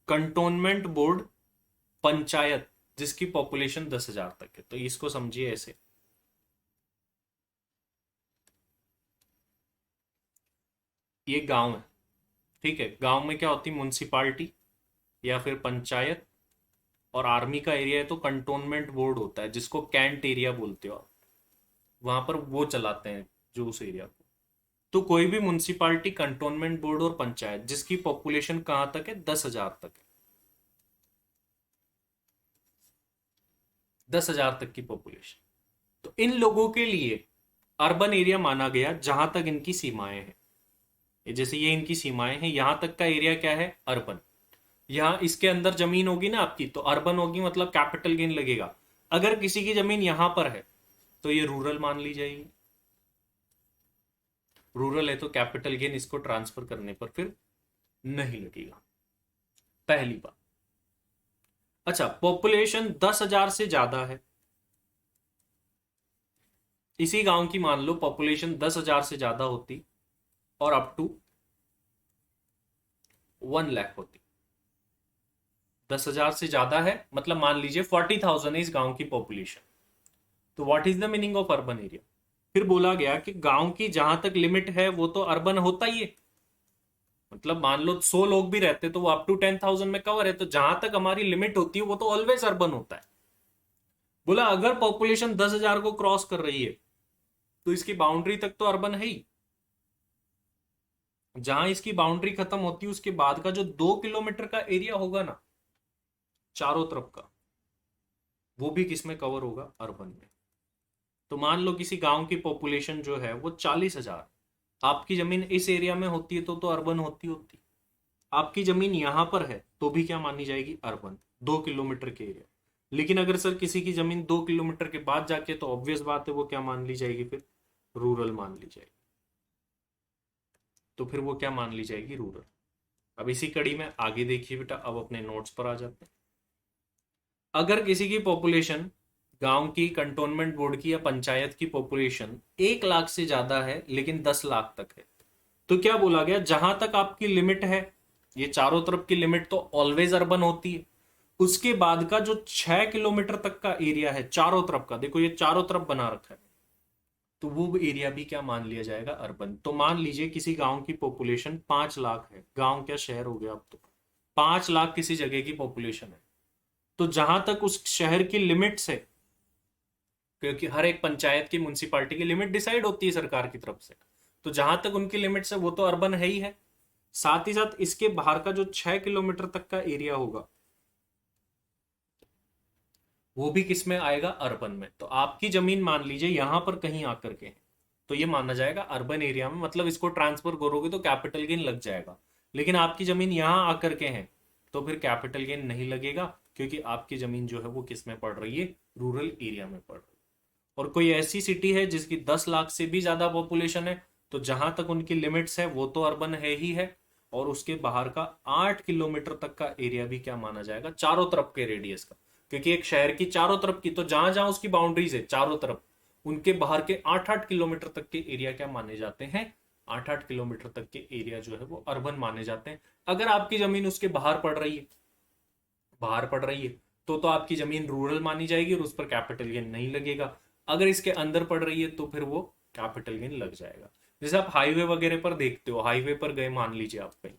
कंटोनमेंट बोर्ड, पंचायत जिसकी पॉपुलेशन 10,000 तक है, तो इसको समझिए ऐसे। ये गांव है, ठीक है, गांव में क्या होती है, म्युनिसिपालिटी या फिर पंचायत, और आर्मी का एरिया है तो कंटोनमेंट बोर्ड होता है, जिसको कैंट एरिया बोलते हो आप, वहां पर वो चलाते हैं जो उस एरिया को। तो कोई भी म्युनिसिपालिटी, कंटोनमेंट बोर्ड और पंचायत जिसकी पॉपुलेशन कहां तक है, 10,000 तक है, 10,000 तक की पॉपुलेशन, तो इन लोगों के लिए अर्बन एरिया माना गया जहां तक इनकी सीमाएं हैं। जैसे ये इनकी सीमाएं हैं, यहां तक का एरिया क्या है, अर्बन। यहां इसके अंदर जमीन होगी ना आपकी, तो अर्बन होगी, मतलब कैपिटल गेन लगेगा। अगर किसी की जमीन यहां पर है तो ये रूरल मान ली जाएगी। रूरल है तो कैपिटल गेन इसको ट्रांसफर करने पर फिर नहीं लगेगा, पहली बात। अच्छा, पॉपुलेशन 10,000 से ज्यादा है, इसी गांव की मान लो पॉपुलेशन 10,000 से ज्यादा होती और अप टू 1 लाख होती। 10,000 से ज्यादा है मतलब मान लीजिए 40,000 है इस गांव की पॉपुलेशन, तो what is the meaning of urban area? फिर बोला गया कि गांव की जहां तक लिमिट है वो तो अर्बन होता ही है, मतलब मान लो 100 लोग भी रहते तो वो अप टू 10,000 में कवर है, तो जहां तक हमारी लिमिट होती है वो तो ऑलवेज अर्बन होता है। बोला अगर पॉपुलेशन 10,000 को क्रॉस कर रही है तो इसकी बाउंड्री तक तो अर्बन है ही, जहां इसकी बाउंड्री खत्म होती है उसके बाद का जो 2 किलोमीटर का एरिया होगा ना चारों तरफ का, वो भी किसमें कवर होगा? अर्बन में। तो मान लो किसी गांव की पॉपुलेशन जो है वो 40,000, आपकी जमीन इस एरिया में होती है तो अर्बन होती होती। आपकी जमीन यहां पर है तो भी क्या मानी जाएगी? अर्बन, 2 किलोमीटर के एरिया। लेकिन अगर सर किसी की जमीन 2 किलोमीटर के बाद जाके, तो ऑब्वियस बात है वो क्या मान ली जाएगी? फिर रूरल मान ली जाएगी। तो फिर वो क्या मान ली जाएगी? रूरल। अब इसी कड़ी में आगे देखिए बेटा, अब अपने नोट्स पर आ जाते हैं। अगर किसी की पॉपुलेशन, गांव की, कंटोनमेंट बोर्ड की या पंचायत की पॉपुलेशन 1 लाख से ज्यादा है लेकिन 10 लाख तक है, तो क्या बोला गया? जहां तक आपकी लिमिट है, ये चारों तरफ की लिमिट तो ऑलवेज अर्बन होती है, उसके बाद का जो 6 किलोमीटर तक का एरिया है चारों तरफ का, देखो ये चारों तरफ बना रखा है, तो वो एरिया भी क्या मान लिया जाएगा? अर्बन। तो मान लीजिए किसी गांव की पॉपुलेशन 5 लाख है, गांव क्या शहर हो गया अब तो, 5 लाख किसी जगह की पॉपुलेशन है, तो जहां तक उस शहर की लिमिट्स है, क्योंकि हर एक पंचायत की, म्युनिसिपालिटी की लिमिट डिसाइड होती है सरकार की तरफ से, तो जहां तक उनकी लिमिट्स है वो तो अर्बन है ही है। साथ ही साथ इसके बाहर का जो 6 किलोमीटर तक का एरिया होगा वो भी किस में आएगा? अर्बन में। तो आपकी जमीन मान लीजिए यहां पर कहीं आकर के है, तो ये माना जाएगा अर्बन एरिया में, मतलब इसको ट्रांसफर करोगे तो कैपिटल गेन लग जाएगा। लेकिन आपकी जमीन यहां आकर के है तो फिर कैपिटल गेन नहीं लगेगा, क्योंकि आपकी जमीन जो है वो किस में पड़ रही है? रूरल एरिया में पड़ रही है। और कोई ऐसी सिटी है जिसकी 10 लाख से भी ज्यादा पॉपुलेशन है, तो जहां तक उनकी लिमिट्स है वो तो अर्बन है ही है, और उसके बाहर का 8 किलोमीटर तक का एरिया भी क्या माना जाएगा? चारों तरफ के रेडियस का, क्योंकि एक शहर की चारों तरफ की, तो जहां जहां उसकी बाउंड्रीज है चारों तरफ, उनके बाहर के 8-8 किलोमीटर तक के एरिया क्या माने जाते हैं? 8-8 किलोमीटर तक के एरिया जो है वो अर्बन माने जाते हैं। अगर आपकी जमीन उसके बाहर पड़ रही है, बाहर पड़ रही है, तो आपकी जमीन रूरल मानी जाएगी और उस पर कैपिटल गेन नहीं लगेगा। अगर इसके अंदर पड़ रही है तो फिर वो कैपिटल गेन लग जाएगा। जैसे आप हाईवे वगैरह पर देखते हो, हाईवे पर गए मान लीजिए आप कहीं,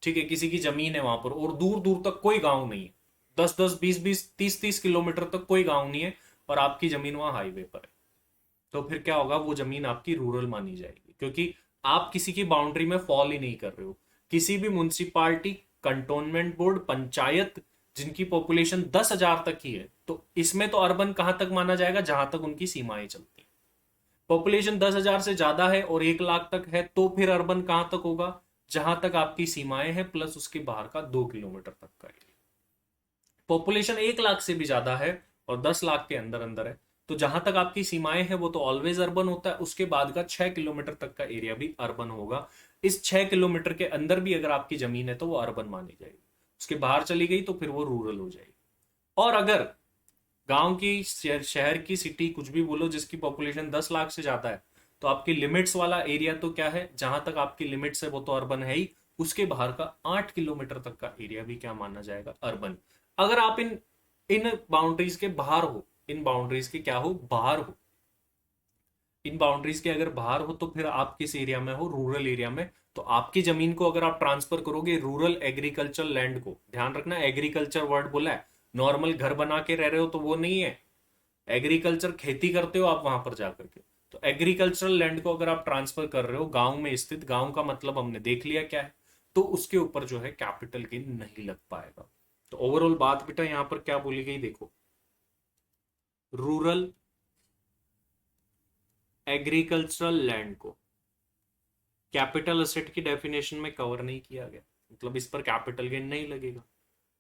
ठीक है, किसी की जमीन है वहां पर और दूर दूर तक कोई गांव नहीं है, 10-10, 20-20, 30-30 किलोमीटर तक कोई गांव नहीं है, और आपकी जमीन वहां हाईवे पर है, तो फिर क्या होगा? वो जमीन आपकी रूरल मानी जाएगी, क्योंकि आप किसी की बाउंड्री में फॉल ही नहीं कर रहे हो। किसी भी म्युनिसिपालिटी, कंटोनमेंट बोर्ड, पंचायत जिनकी पॉपुलेशन 10,000 तक ही है, तो इसमें तो अर्बन कहां तक माना जाएगा? जहां तक उनकी सीमाएं चलती हैं। पॉपुलेशन 10,000 से ज्यादा है और 1 लाख तक है, तो फिर अर्बन कहां तक होगा? जहां तक आपकी सीमाएं हैं प्लस उसके बाहर का 2 किलोमीटर तक का एरिया। पॉपुलेशन 1 लाख से भी ज्यादा है और 10 लाख के अंदर अंदर है, तो जहां तक आपकी सीमाएं हैं वो तो ऑलवेज अर्बन होता है, उसके बाद का 6 किलोमीटर तक का एरिया भी अर्बन होगा। इस 6 किलोमीटर के अंदर भी अगर आपकी जमीन है तो वो अर्बन मानी जाएगी, उसके बाहर चली गई तो फिर वो रूरल हो जाएगी। और अगर गांव की, शहर की, सिटी, कुछ भी बोलो, जिसकी पॉपुलेशन 10 लाख से ज्यादा है, तो आपकी लिमिट्स वाला एरिया तो क्या है? जहां तक आपकी लिमिट्स है वो तो अर्बन है ही, उसके बाहर का 8 किलोमीटर तक का एरिया भी क्या माना जाएगा? अर्बन। अगर आप इन इन बाउंड्रीज के बाहर हो, इन बाउंड्रीज के क्या हो? बाहर हो, इन बाउंड्रीज के अगर बाहर हो, तो फिर आप किस एरिया में हो? रूरल एरिया में। तो आपकी जमीन को अगर आप ट्रांसफर करोगे रूरल एग्रीकल्चर लैंड को, ध्यान रखना एग्रीकल्चर वर्ड बोला है, नॉर्मल घर बना के रह रहे हो तो वो नहीं है, एग्रीकल्चर खेती करते हो आप वहां पर जाकर के। तो एग्रीकल्चरल लैंड को अगर आप ट्रांसफर कर रहे हो गांव में स्थित, गांव का मतलब हमने देख लिया क्या है, तो उसके ऊपर जो है कैपिटल गेन नहीं लग पाएगा। तो ओवरऑल बात बेटा यहां पर क्या बोली गई देखो, रूरल एग्रीकल्चरल लैंड को कैपिटल असेट की डेफिनेशन में कवर नहीं किया गया, मतलब इस पर कैपिटल गेन नहीं लगेगा।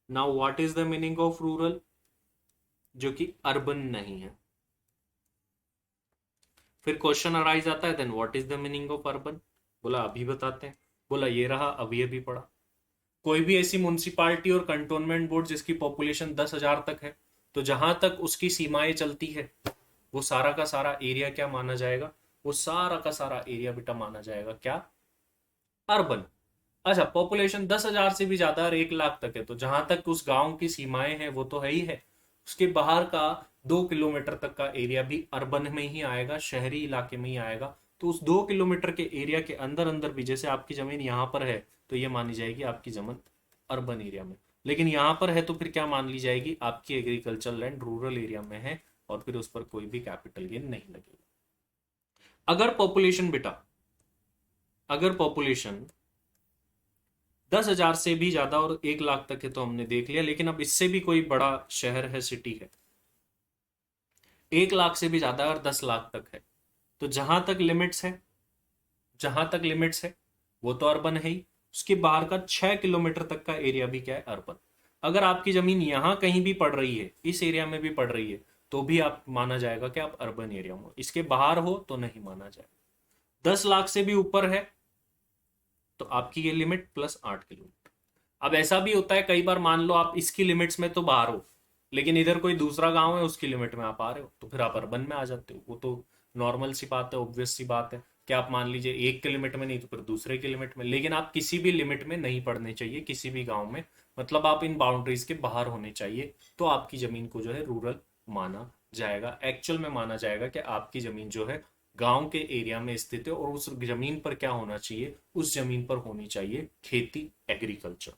Now what is the meaning of rural? जो कि अर्बन नहीं है। फिर क्वेश्चन अराइज आता है, then what is the meaning of urban. बोला अभी बताते हैं। बोला ये रहा, अभी अभी पढ़ा। कोई भी ऐसी म्युनिसिपालिटी और कंटोनमेंट बोर्ड जिसकी पॉपुलेशन 10,000 तक है, तो जहां तक उसकी सीमाएं चलती है वो सारा का सारा एरिया क्या माना जाएगा? वो सारा का सारा एरिया बेटा माना जाएगा क्या? अर्बन। अच्छा, पॉपुलेशन 10,000 से भी ज्यादा और 1 लाख तक है, तो जहां तक उस गांव की सीमाएं हैं वो तो है ही है। उसके बाहर का 2 किलोमीटर तक का एरिया भी अर्बन में ही आएगा, शहरी इलाके में ही आएगा। तो उस 2 किलोमीटर के एरिया के अंदर अंदर भी, जैसे आपकी जमीन यहाँ पर है तो ये मानी जाएगी आपकी जमीन अर्बन एरिया में। लेकिन यहाँ पर है तो फिर क्या मान ली जाएगी? आपकी एग्रीकल्चर लैंड रूरल एरिया में है, और फिर उस पर कोई भी कैपिटल गेन नहीं लगेगा। अगर पॉपुलेशन बेटा, अगर पॉपुलेशन 10,000 से भी ज्यादा और 1 लाख तक है तो हमने देख लिया, लेकिन अब इससे भी कोई बड़ा शहर है, सिटी है, 1 लाख से भी ज्यादा और 10 लाख तक है, तो जहां तक लिमिट्स है, जहां तक लिमिट्स है वो तो अर्बन है ही। उसके बाहर का 6 किलोमीटर तक का एरिया भी क्या है? अर्बन। अगर आपकी जमीन यहां कहीं भी पड़ रही है, इस एरिया में भी पड़ रही है, तो भी आप माना जाएगा कि आप अर्बन एरिया में हो। इसके बाहर हो तो नहीं माना जाएगा। 10 लाख से भी ऊपर है तो आपकी ये लिमिट +8 किलोमीटर। अब ऐसा भी होता है कई बार, मान लो आप इसकी लिमिट्स में तो बाहर हो, लेकिन इधर कोई दूसरा गांव है उसकी लिमिट में आप आ रहे हो, तो फिर आप अर्बन में आ जाते हो। वो तो नॉर्मल सी बात है, ऑब्वियस सी बात है कि आप मान लीजिए एक के लिमिट में नहीं तो फिर दूसरे के लिमिट में, लेकिन आप किसी भी लिमिट में नहीं पड़ने चाहिए किसी भी गांव में। मतलब आप इन बाउंड्रीज के बाहर होने चाहिए, तो आपकी जमीन को जो है रूरल माना जाएगा। एक्चुअल में माना जाएगा कि आपकी जमीन जो है गांव के एरिया में स्थित है, और उस जमीन पर क्या होना चाहिए? उस जमीन पर होनी चाहिए खेती, एग्रीकल्चर।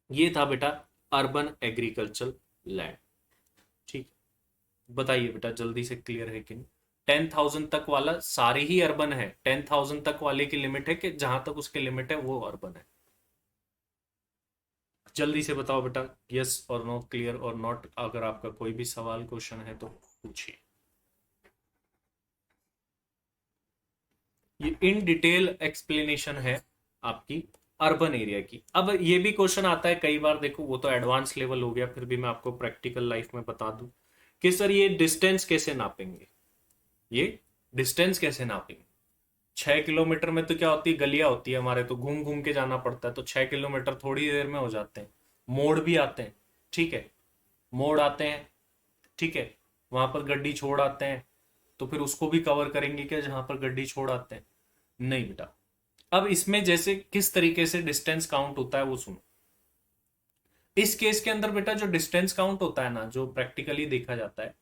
ये था बेटा अर्बन एग्रीकल्चर लैंड। ठीक, बताइए बेटा जल्दी से, क्लियर है कि नहीं? 10,000 तक वाला सारे ही अर्बन है, 10,000 तक वाले की लिमिट है कि जहां तक उसकी लिमिट है वो अर्बन है। जल्दी से बताओ बेटा, यस और नो, क्लियर और नॉट। अगर आपका कोई भी सवाल क्वेश्चन है तो पूछिए। ये इन डिटेल एक्सप्लेनेशन है आपकी अर्बन एरिया की। अब ये भी क्वेश्चन आता है कई बार, देखो वो तो एडवांस लेवल हो गया, फिर भी मैं आपको प्रैक्टिकल लाइफ में बता दूं कि सर ये डिस्टेंस कैसे नापेंगे, ये डिस्टेंस कैसे नापेंगे? 6 किलोमीटर में तो क्या होती है, गलियां होती है हमारे, तो घूम घूम के जाना पड़ता है, तो 6 किलोमीटर थोड़ी देर में हो जाते हैं। मोड़ भी आते हैं, ठीक है, मोड़ आते हैं, ठीक है, वहां पर गड्डी छोड़ आते हैं, तो फिर उसको भी कवर करेंगे क्या जहां पर गड्डी छोड़ आते हैं? नहीं बेटा। अब इसमें जैसे किस तरीके से डिस्टेंस काउंट होता है वो सुनो। इस केस के अंदर बेटा जो डिस्टेंस काउंट होता है ना, जो प्रैक्टिकली देखा जाता है,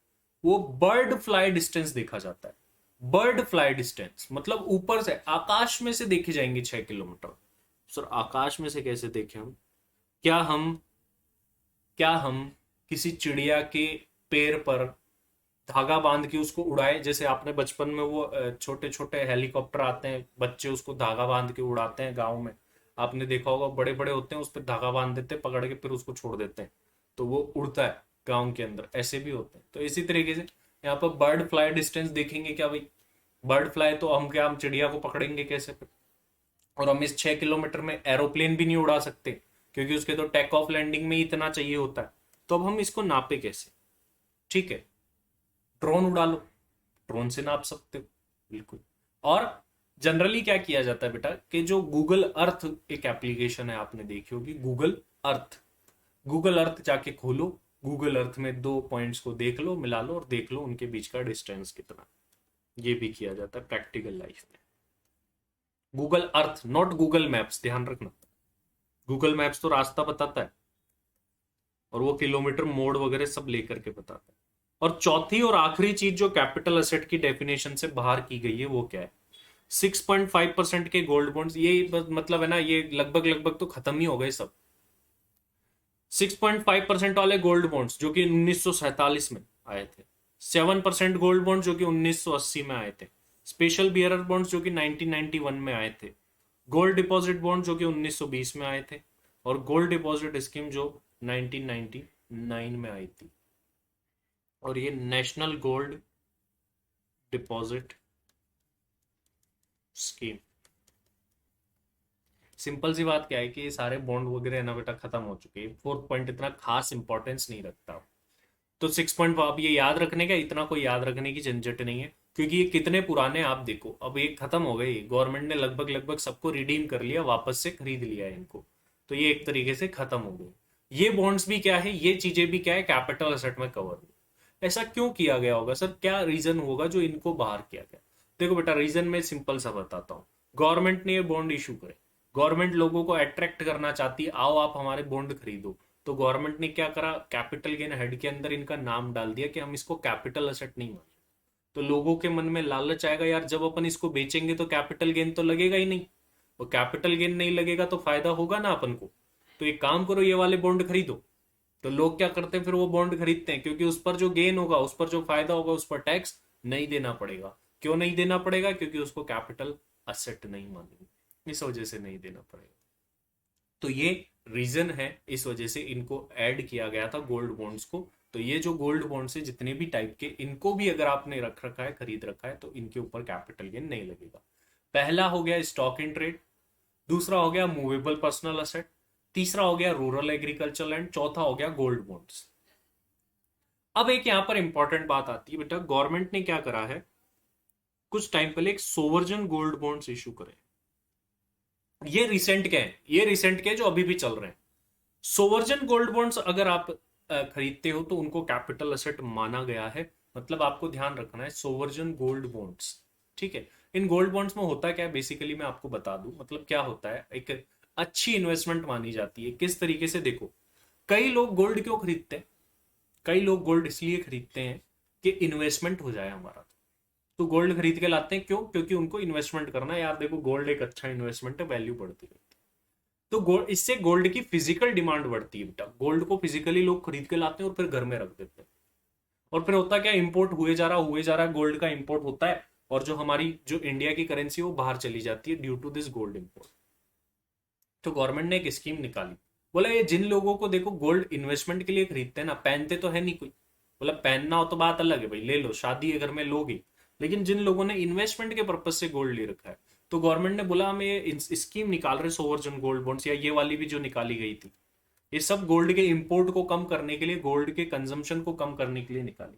वो बर्ड फ्लाई डिस्टेंस देखा जाता है। बर्ड फ्लाई डिस्टेंस मतलब ऊपर से, आकाश में से देखे जाएंगे 6 किलोमीटर। सर आकाश में से कैसे देखें हम? क्या हम क्या हम किसी चिड़िया के पैर पर धागा बांध के उसको उड़ाए? जैसे आपने बचपन में वो छोटे छोटे हेलीकॉप्टर आते हैं, बच्चे उसको धागा बांध के उड़ाते हैं गाँव में, आपने देखा होगा, बड़े बड़े होते हैं, उस पर धागा बांध देते हैं पकड़ के, फिर उसको छोड़ देते हैं तो वो उड़ता है गाँव के अंदर। ऐसे भी होते हैं। तो इसी तरीके से यहाँ पर बर्ड फ्लाई डिस्टेंस देखेंगे क्या भाई? बर्ड फ्लाई तो हम क्या, हम चिड़िया को पकड़ेंगे कैसे फिर? और हम इस 6 किलोमीटर में एरोप्लेन भी नहीं उड़ा सकते, क्योंकि उसके तो टेक ऑफ लैंडिंग में ही इतना चाहिए होता है। तो अब हम इसको नापे कैसे? ठीक है, ड्रोन उड़ा लो, ड्रोन से नाप सकते हो, बिल्कुल। और जनरली क्या किया जाता है बेटा कि जो गूगल अर्थ एक एप्लीकेशन है, आपने देखी होगी गूगल अर्थ। गूगल अर्थ जाके खोलो, गूगल अर्थ में 2 पॉइंट्स को देख लो, मिला लो और देख लो उनके बीच का डिस्टेंस कितना। ये भी किया जाता है प्रैक्टिकल लाइफ में। Google Earth, not Google maps, ध्यान रखना। गूगल मैप्स तो रास्ता बताता है और वो किलोमीटर मोड़ वगैरह सब लेकर के बताता है। और चौथी और आखिरी चीज जो कैपिटल एसेट की डेफिनेशन से बाहर की गई है वो क्या है? 6.5% के गोल्ड बॉन्ड्स। ये मतलब है ना, ये लगभग लगभग तो खत्म ही हो गए सब। 6.5% वाले गोल्ड बॉन्ड्स जो कि 1947 में आए थे, 7% गोल्ड बॉन्ड जो कि 1980 में आए थे, स्पेशल बियरर बॉन्ड्स जो कि 1991 में आए थे, गोल्ड डिपॉजिट बॉन्ड जो कि 1920 में आए थे, और गोल्ड डिपॉजिट स्कीम जो 1999 में आई थी। और ये national gold deposit scheme. Simple सी बात क्या है कि ये सारे बॉन्ड वगैरह है ना बेटा खत्म हो चुके हैं। 4th पॉइंट इतना खास इंपॉर्टेंस नहीं रखता। तो 6. आप ये याद रखने का, इतना कोई याद रखने की झंझट नहीं है, क्योंकि ये कितने पुराने आप देखो, अब ये खत्म हो गए, गवर्नमेंट ने लगभग लगभग सबको रिडीम कर लिया, वापस से खरीद लिया है इनको, तो ये एक तरीके से खत्म हो गए। ये बॉन्ड्स भी क्या है, ये चीजें भी क्या है, कैपिटल असेट में कवर हो। ऐसा क्यों किया गया होगा सर, क्या रीजन होगा जो इनको बाहर किया गया? देखो बेटा, रीजन मैं सिंपल सा बताता हूँ। गवर्नमेंट ने ये बॉन्ड इशू करे, गवर्नमेंट लोगों को अट्रैक्ट करना चाहती है, आओ आप हमारे बॉन्ड खरीदो। तो गवर्नमेंट ने क्या करा, कैपिटल गेन हेड के अंदर इनका नाम डाल दिया कि हम इसको कैपिटल असेट नहीं माने। तो लोगों के मन में लालच आएगा, यार जब अपन इसको बेचेंगे तो कैपिटल गेन तो लगेगा ही नहीं, और कैपिटल गेन नहीं लगेगा तो फायदा होगा ना अपन को, तो एक काम करो, ये वाले बॉन्ड खरीदो। तो लोग क्या करते हैं, फिर वो बॉन्ड खरीदते हैं, क्योंकि उस पर जो गेन होगा, उस पर जो फायदा होगा, उस पर टैक्स नहीं देना पड़ेगा। क्यों नहीं देना पड़ेगा? क्योंकि उसको कैपिटल असेट नहीं मानेंगे, इस वजह से नहीं देना पड़ेगा। तो ये रीजन है, इस वजह से इनको ऐड किया गया था गोल्ड बॉन्ड्स को। तो ये जो गोल्ड बॉन्ड्स है जितने भी टाइप के, इनको भी अगर आपने रख रखा है, खरीद रखा है, तो इनके ऊपर कैपिटल गेन नहीं लगेगा। पहला हो गया स्टॉक इन ट्रेड, दूसरा हो गया मूवेबल पर्सनल असेट, तीसरा हो गया रूरल एग्रीकल्चर लैंड, चौथा हो गया गोल्ड बॉन्ड्स। अब एक यहां पर इंपॉर्टेंट बात आती है बेटा, गवर्नमेंट ने क्या करा है, कुछ टाइम पहले एक सोवर्जन गोल्ड बॉन्ड्स इशू करे। ये रिसेंट के हैं, ये रिसेंट के जो अभी भी चल रहे हैं। सोवर्जन गोल्ड बॉन्ड्स अगर आप खरीदते हो तो उनको कैपिटल असेट माना गया है। मतलब आपको ध्यान रखना है, सोवर्जन गोल्ड बॉन्ड्स, ठीक है। इन गोल्ड बॉन्ड्स में होता क्या है, बेसिकली मैं आपको बता दूं, मतलब क्या होता है, एक अच्छी इन्वेस्टमेंट मानी जाती है। किस तरीके से, देखो, कई लोग गोल्ड क्यों खरीदते हैं, कई लोग गोल्ड इसलिए खरीदते हैं कि इन्वेस्टमेंट हो जाए हमारा। तो गोल्ड खरीद के लाते हैं, क्यों? क्योंकि उनको इन्वेस्टमेंट करना है, यार देखो गोल्ड एक अच्छा इन्वेस्टमेंट है, वैल्यू बढ़ती है। तो गोल्ड, इससे गोल्ड की फिजिकल डिमांड बढ़ती है बेटा, गोल्ड को फिजिकली लोग खरीद के लाते हैं और फिर घर में रख देते हैं। और फिर होता क्या, इंपोर्ट हुए जा रहा है, गोल्ड का इंपोर्ट होता है, और जो हमारी जो इंडिया की करेंसी है वो बाहर चली जाती है due to this gold import. तो गवर्नमेंट ने एक स्कीम निकाली, बोला ये जिन लोगों को देखो गोल्ड इन्वेस्टमेंट के लिए खरीदते हैं ना, पहनते तो है नहीं कोई, बोला पहनना हो तो बात अलग है भाई, ले लो, शादी है घर में लोगे, लेकिन जिन लोगों ने इन्वेस्टमेंट के पर्पज से गोल्ड ले रखा है, तो गवर्नमेंट ने बोला हम ये स्कीम निकाल रहे सोवर्जन गोल्ड बॉन्ड्स, या ये वाली भी जो निकाली गई थी, ये सब गोल्ड के इंपोर्ट को कम करने के लिए, गोल्ड के कंजम्पशन को कम करने के लिए निकाली।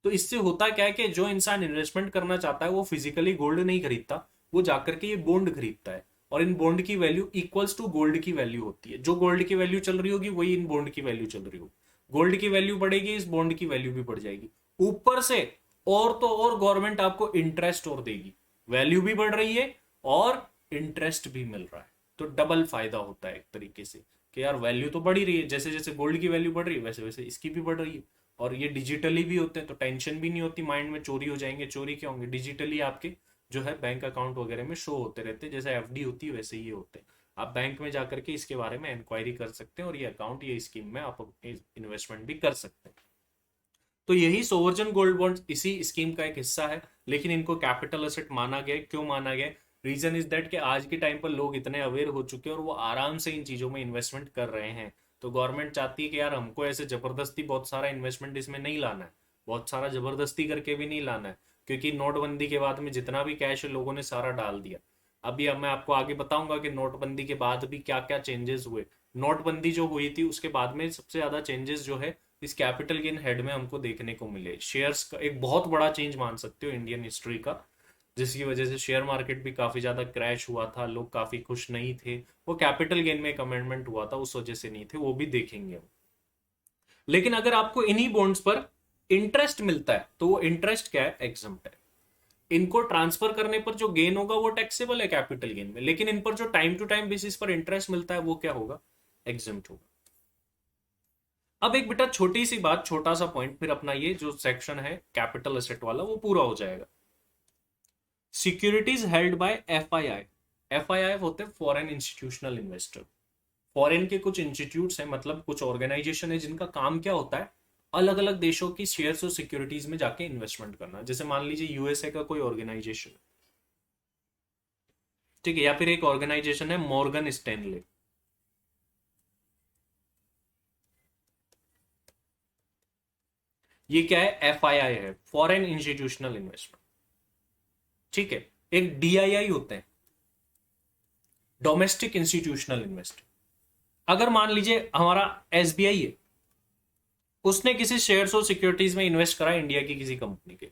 तो इससे होता क्या है कि जो इंसान इन्वेस्टमेंट करना चाहता है वो फिजिकली गोल्ड नहीं खरीदता, वो जाकर के ये बॉन्ड खरीदता है, और इन बॉन्ड की वैल्यू इक्वल्स टू गोल्ड की वैल्यू होती है। जो गोल्ड की वैल्यू चल रही होगी वही इन बॉन्ड की वैल्यू चल रही होगी, गोल्ड की वैल्यू बढ़ेगी, इस बॉन्ड की वैल्यू भी बढ़ जाएगी, ऊपर से और तो और गवर्नमेंट आपको इंटरेस्ट और देगी, वैल्यू भी बढ़ रही है और इंटरेस्ट भी मिल रहा है। तो डबल फायदा होता है एक तरीके से, कि यार वैल्यू तो बढ़ ही रही है, जैसे जैसे गोल्ड की वैल्यू बढ़ रही है वैसे वैसे इसकी भी बढ़ रही है, और ये डिजिटली भी होते हैं, तो टेंशन भी नहीं होती माइंड में चोरी हो जाएंगे, चोरी क्या होंगे, डिजिटली आपके जो है बैंक अकाउंट वगैरह में शो होते रहते हैं, जैसे एफडी होती है वैसे ही होते हैं। आप बैंक में जाकर के इसके बारे में इंक्वायरी कर सकते हैं, और ये अकाउंट, ये स्कीम में आप इन्वेस्टमेंट भी कर सकते हैं। तो यही सोवर्जन गोल्ड बॉन्ड इसी स्कीम का एक हिस्सा है, लेकिन इनको कैपिटल असेट माना गया। क्यों माना गया? रीजन इज दैट कि आज के टाइम पर लोग इतने अवेयर हो चुके हैं और वो आराम से इन चीजों में इन्वेस्टमेंट कर रहे हैं। तो गवर्नमेंट चाहती है कि यार हमको ऐसे जबरदस्ती बहुत सारा इन्वेस्टमेंट इसमें नहीं लाना है, बहुत सारा जबरदस्ती करके भी नहीं लाना है, क्योंकि नोटबंदी के बाद में जितना भी कैश लोगों ने सारा डाल दिया। अभी अब मैं आपको आगे बताऊंगा कि नोटबंदी के बाद भी क्या क्या चेंजेस हुए। नोटबंदी जो हुई थी उसके बाद में सबसे ज्यादा चेंजेस जो है इस कैपिटल गेन हेड में हमको देखने को मिले। शेयर्स का एक बहुत बड़ा चेंज मान सकते हो इंडियन हिस्ट्री का, जिसकी वजह से शेयर मार्केट भी काफी ज्यादा क्रैश हुआ था, लोग काफी खुश नहीं थे। वो कैपिटल गेन में एक अमेंडमेंट हुआ था उस वजह से नहीं थे, वो भी देखेंगे हम। लेकिन अगर आपको इन्हीं बॉन्ड्स पर इंटरेस्ट मिलता है तो वो इंटरेस्ट क्या है? एग्जम्प्ट है। इनको ट्रांसफर करने पर जो गेन होगा वो टैक्सेबल है कैपिटल गेन में, लेकिन इन पर जो टाइम टू टाइम बेसिस पर इंटरेस्ट मिलता है वो क्या होगा? एग्जम्प्ट होगा। अब एक बेटा छोटी सी बात, छोटा सा पॉइंट, फिर अपना ये जो सेक्शन है कैपिटल एसेट वाला वो पूरा हो जाएगा। Securities held by FII. FII होते हैं फॉरेन इंस्टीट्यूशनल इन्वेस्टर। फॉरेन के कुछ इंस्टीट्यूट्स हैं, मतलब कुछ ऑर्गेनाइजेशन है जिनका काम क्या होता है, अलग अलग देशों की शेयर्स और सिक्योरिटीज में जाके इन्वेस्टमेंट करना। जैसे मान लीजिए यूएसए का कोई ऑर्गेनाइजेशन, ठीक है, या फिर एक ऑर्गेनाइजेशन है मॉर्गन स्टैनले। ये क्या है? एफआईआई है, फॉरेन इंस्टीट्यूशनल इन्वेस्टमेंट, ठीक है। एक डीआईआई होते हैं, डोमेस्टिक इंस्टीट्यूशनल इन्वेस्टर। अगर मान लीजिए हमारा एसबीआई है उसने किसी शेयर्स और सिक्योरिटीज में इन्वेस्ट करा इंडिया की किसी कंपनी के,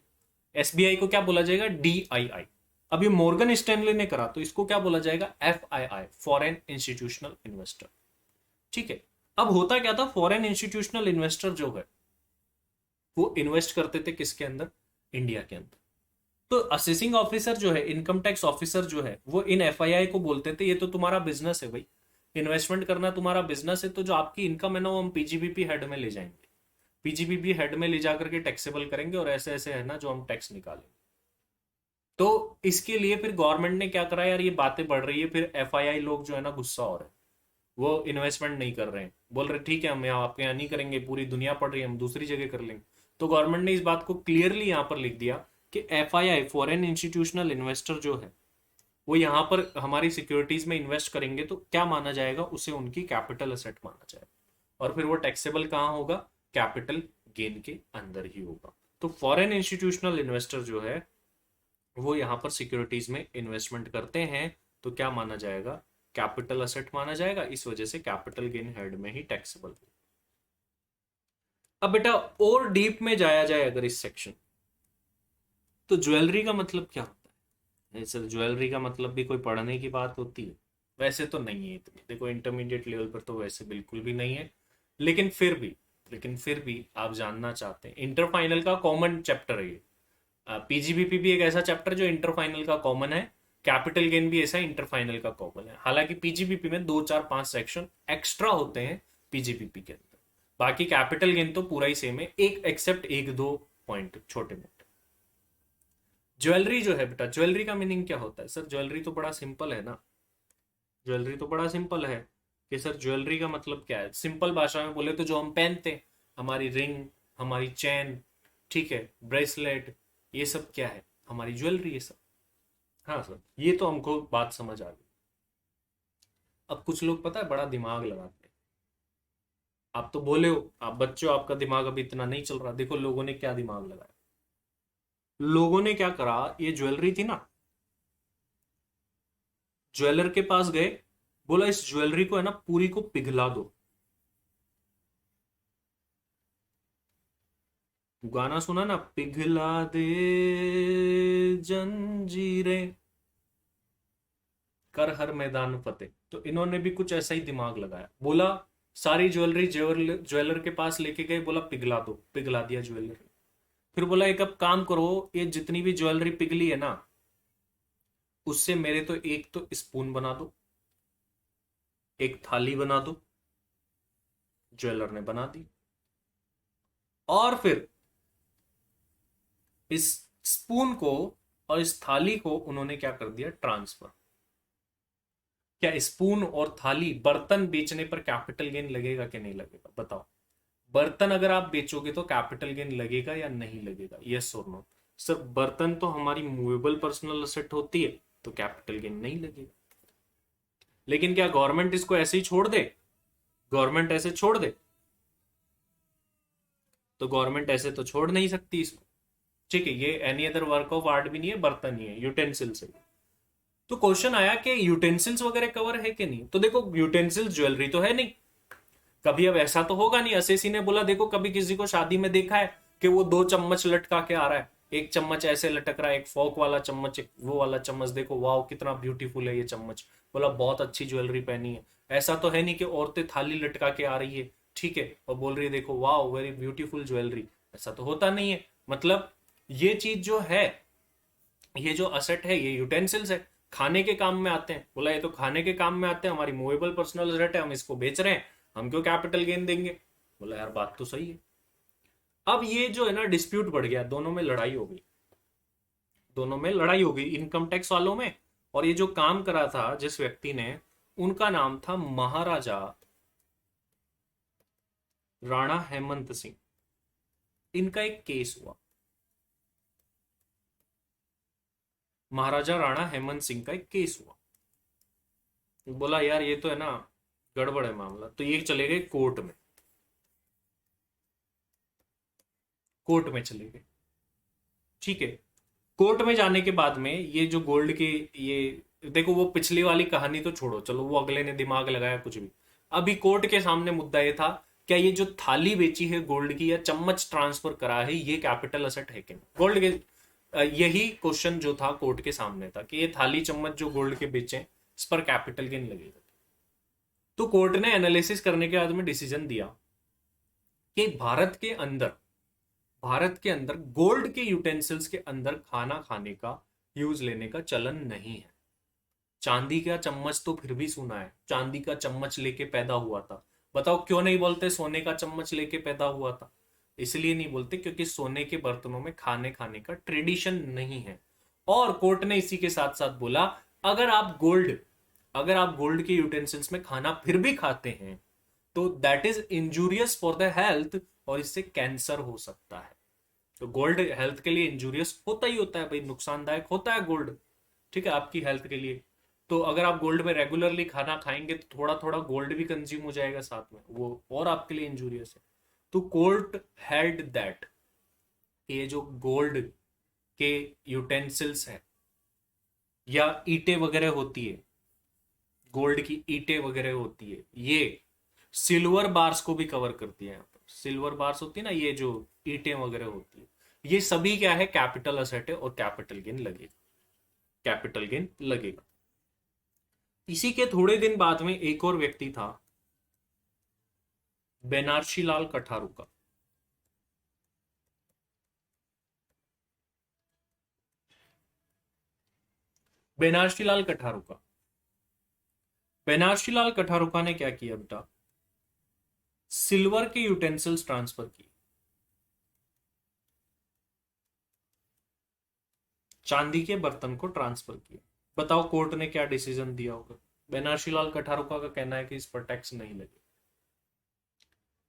एसबीआई को क्या बोला जाएगा, डीआईआई। अब ये मॉर्गन स्टैनली ने करा तो इसको क्या बोला जाएगा, एफआईआई, फॉरेन इंस्टीट्यूशनल इन्वेस्टर। ठीक है। अब होता क्या था, फॉरेन इंस्टीट्यूशनल इन्वेस्टर जो है वो इन्वेस्ट करते थे किसके अंदर, इंडिया के अंदर। तो असेसिंग ऑफिसर जो है, इनकम टैक्स ऑफिसर जो है, वो इन एफआईआई को बोलते थे ये तो तुम्हारा बिजनेस है भाई, इन्वेस्टमेंट करना तुम्हारा बिजनेस है, तो जो आपकी इनकम है ना वो हम पीजीबीपी हेड में ले जाएंगे, पीजीबीपी हेड में ले जाकर के टैक्सेबल करेंगे, और ऐसे ऐसे है ना जो हम टैक्स निकालेंगे। तो इसके लिए फिर गवर्नमेंट ने क्या करा यार, ये बातें बढ़ रही है, फिर एफआईआई लोग जो है ना गुस्सा हो रहे हैं, वो इन्वेस्टमेंट नहीं कर रहे हैं, बोल रहे ठीक है हम यहाँ आपके यहाँ नहीं करेंगे, पूरी दुनिया पड़ रही है हम दूसरी जगह कर लेंगे। तो गवर्नमेंट ने इस बात को क्लियरली यहाँ पर लिख दिया कि एफआईआई, फॉरेन इंस्टीट्यूशनल इन्वेस्टर जो है वो यहाँ पर हमारी सिक्योरिटीज में इन्वेस्ट करेंगे तो क्या माना जाएगा, उसे उनकी कैपिटल असेट माना जाएगा, और फिर वो टैक्सेबल कहाँ होगा, कैपिटल गेन के अंदर ही होगा। तो फॉरेन इंस्टीट्यूशनल इन्वेस्टर जो है वो यहाँ पर सिक्योरिटीज में इन्वेस्टमेंट करते हैं, तो क्या माना जाएगा, कैपिटल असेट माना जाएगा, इस वजह से कैपिटल गेन हेड में ही टैक्सेबल। अब बेटा और डीप में जाया जाए अगर इस सेक्शन, तो ज्वेलरी का मतलब क्या होता है, सर ज्वेलरी का मतलब भी कोई पढ़ने की बात होती है, वैसे तो नहीं है इतनी, देखो इंटरमीडिएट लेवल पर तो वैसे बिल्कुल भी नहीं है, लेकिन फिर भी आप जानना चाहते हैं, इंटर फाइनल का कॉमन चैप्टर है ये। पीजीबीपी भी एक ऐसा चैप्टर जो इंटर फाइनल का कॉमन है, कैपिटल गेन भी ऐसा इंटर फाइनल का कॉमन है। हालांकि पीजीबीपी में 2 4 5 सेक्शन एक्स्ट्रा होते हैं पीजीबीपी के अंदर, बाकी कैपिटल गेन तो पूरा ही सेम है, एक एक्सेप्ट 1 2 पॉइंट छोटे मोटे। ज्वेलरी जो है बेटा, ज्वेलरी का मीनिंग क्या होता है, सर ज्वेलरी तो बड़ा सिंपल है ना, ज्वेलरी तो बड़ा सिंपल है कि सर ज्वेलरी का मतलब क्या है, सिंपल भाषा में बोले तो जो हम पहनते हैं, हमारी रिंग, हमारी चैन, ठीक है, ब्रेसलेट, ये सब क्या है, हमारी ज्वेलरी, ये सब। हाँ सर, ये तो हमको बात समझ आ गई। अब कुछ लोग पता है बड़ा दिमाग लगाते हैं, आप तो बोले हो आप बच्चे हो, आपका दिमाग अभी इतना नहीं चल रहा, देखो लोगों ने क्या दिमाग लगाया, लोगों ने क्या करा, ये ज्वेलरी थी ना, ज्वेलर के पास गए, बोला इस ज्वेलरी को है ना पूरी को पिघला दो। गाना सुना ना, पिघला दे जंजीरें, कर हर मैदान फतेह। तो इन्होंने भी कुछ ऐसा ही दिमाग लगाया, बोला सारी ज्वेलरी ज्वेलर के पास लेके गए, बोला पिघला दो, पिघला दिया ज्वेलरी। फिर बोला एक अब काम करो, ये जितनी भी ज्वेलरी पिघली है ना, उससे मेरे तो एक तो स्पून बना दो, एक थाली बना दो। ज्वेलर ने बना दी, और फिर इस स्पून को और इस थाली को उन्होंने क्या कर दिया, ट्रांसफर। क्या स्पून और थाली, बर्तन बेचने पर कैपिटल गेन लगेगा कि नहीं लगेगा, बताओ। बर्तन अगर आप बेचोगे तो कैपिटल गेन लगेगा या नहीं लगेगा, यस और नो। सर बर्तन तो हमारी मूवेबल पर्सनल असेट होती है, तो कैपिटल गेन नहीं लगेगा। लेकिन क्या गवर्नमेंट इसको ऐसे ही छोड़ दे, गवर्नमेंट ऐसे छोड़ दे, तो गवर्नमेंट ऐसे तो छोड़ नहीं सकती इसको, ठीक है। ये any other work of art भी नहीं है, बर्तन ही है, यूटेंसिल्स है। तो क्वेश्चन आया कि यूटेंसिल्स वगैरह कवर है कि नहीं, तो देखो यूटेंसिल्स ज्वेलरी तो है नहीं, कभी अब ऐसा तो होगा नहीं, असेसी ने बोला देखो कभी किसी को शादी में देखा है कि वो 2 चम्मच लटका के आ रहा है, एक चम्मच ऐसे लटक रहा है, एक फोक वाला चम्मच, एक वो वाला चम्मच, देखो वाह कितना ब्यूटीफुल है ये चम्मच, बोला बहुत अच्छी ज्वेलरी पहनी है। ऐसा तो है नहीं कि औरतें थाली लटका के आ रही है, ठीक है, और बोल रही है देखो वाह वेरी ब्यूटीफुल ज्वेलरी, ऐसा तो होता नहीं है। मतलब ये चीज जो है, ये जो असेट है, ये यूटेंसिल्स है, खाने के काम में आते हैं, बोला ये तो खाने के काम में आते हैं, हमारी मूवेबल पर्सनल असेट है, हम इसको बेच रहे हैं, हम क्यों कैपिटल गेन देंगे। बोला यार बात तो सही है। अब ये जो है ना डिस्प्यूट बढ़ गया, दोनों में लड़ाई हो गई, दोनों में लड़ाई हो गई, इनकम टैक्स वालों में। और ये जो काम करा था जिस व्यक्ति ने, उनका नाम था महाराजा राणा हेमंत सिंह। इनका एक केस हुआ, महाराजा राणा हेमंत सिंह का एक केस हुआ। बोला यार ये तो है ना गड़बड़ है मामला, तो ये चले गए कोर्ट में, कोर्ट में चले गए, ठीक है। कोर्ट में जाने के बाद में ये जो गोल्ड के, ये देखो वो पिछली वाली कहानी तो छोड़ो, चलो वो अगले ने दिमाग लगाया कुछ भी, अभी कोर्ट के सामने मुद्दा ये था क्या ये जो थाली बेची है गोल्ड की या चम्मच ट्रांसफर करा है ये कैपिटल असेट है कि नहीं? गोल्ड के यही क्वेश्चन जो था कोर्ट के सामने था कि ये थाली चम्मच जो गोल्ड के बेचे हैं, इस पर कैपिटल गेन लगेगा। तो कोर्ट ने एनालिसिस करने के बाद में डिसीजन दिया कि भारत के अंदर गोल्ड के यूटेंसिल्स के अंदर खाना खाने का यूज लेने का चलन नहीं है। चांदी का चम्मच तो फिर भी सुना है, चांदी का चम्मच लेके पैदा हुआ था। बताओ क्यों नहीं बोलते सोने का चम्मच लेके पैदा हुआ था? इसलिए नहीं बोलते क्योंकि सोने के बर्तनों में खाने खाने का ट्रेडिशन नहीं है। और कोर्ट ने इसी के साथ साथ बोला अगर आप गोल्ड के यूटेंसिल्स में खाना फिर भी खाते हैं तो that is injurious for the health, और इससे कैंसर हो सकता है। तो गोल्ड हेल्थ के लिए इंजूरियस होता ही होता है भाई, नुकसानदायक होता है गोल्ड, ठीक है, आपकी हेल्थ के लिए। तो अगर आप गोल्ड में रेगुलरली खाना खाएंगे तो थोड़ा थोड़ा गोल्ड भी कंज्यूम हो जाएगा साथ में, वो और आपके लिए इंजूरियस है। तो कोर्ट हेल्ड दैट ये जो गोल्ड के यूटेंसिल्स है या ईंटें वगैरह होती है, गोल्ड की ईंटें वगैरह होती है, ये सिल्वर बार्स को भी कवर करती है। यहाँ पर सिल्वर बार्स होती है ना, ये जो ईंटें वगैरह होती है, ये सभी क्या है, कैपिटल असेट है और कैपिटल गेन लगेगा, कैपिटल गेन लगेगा। इसी के थोड़े दिन बाद में एक और व्यक्ति था, बेनारसी लाल कठारुका। बेनारसी लाल कठारुका, बेनारसी लाल कठारुका ने क्या किया बेटा, सिल्वर के यूटेंसिल्स ट्रांसफर किए, चांदी के बर्तन को ट्रांसफर किया। बताओ कोर्ट ने क्या डिसीजन दिया होगा? बेनारसी लाल कठारुका का कहना है कि इस पर टैक्स नहीं लगेगा।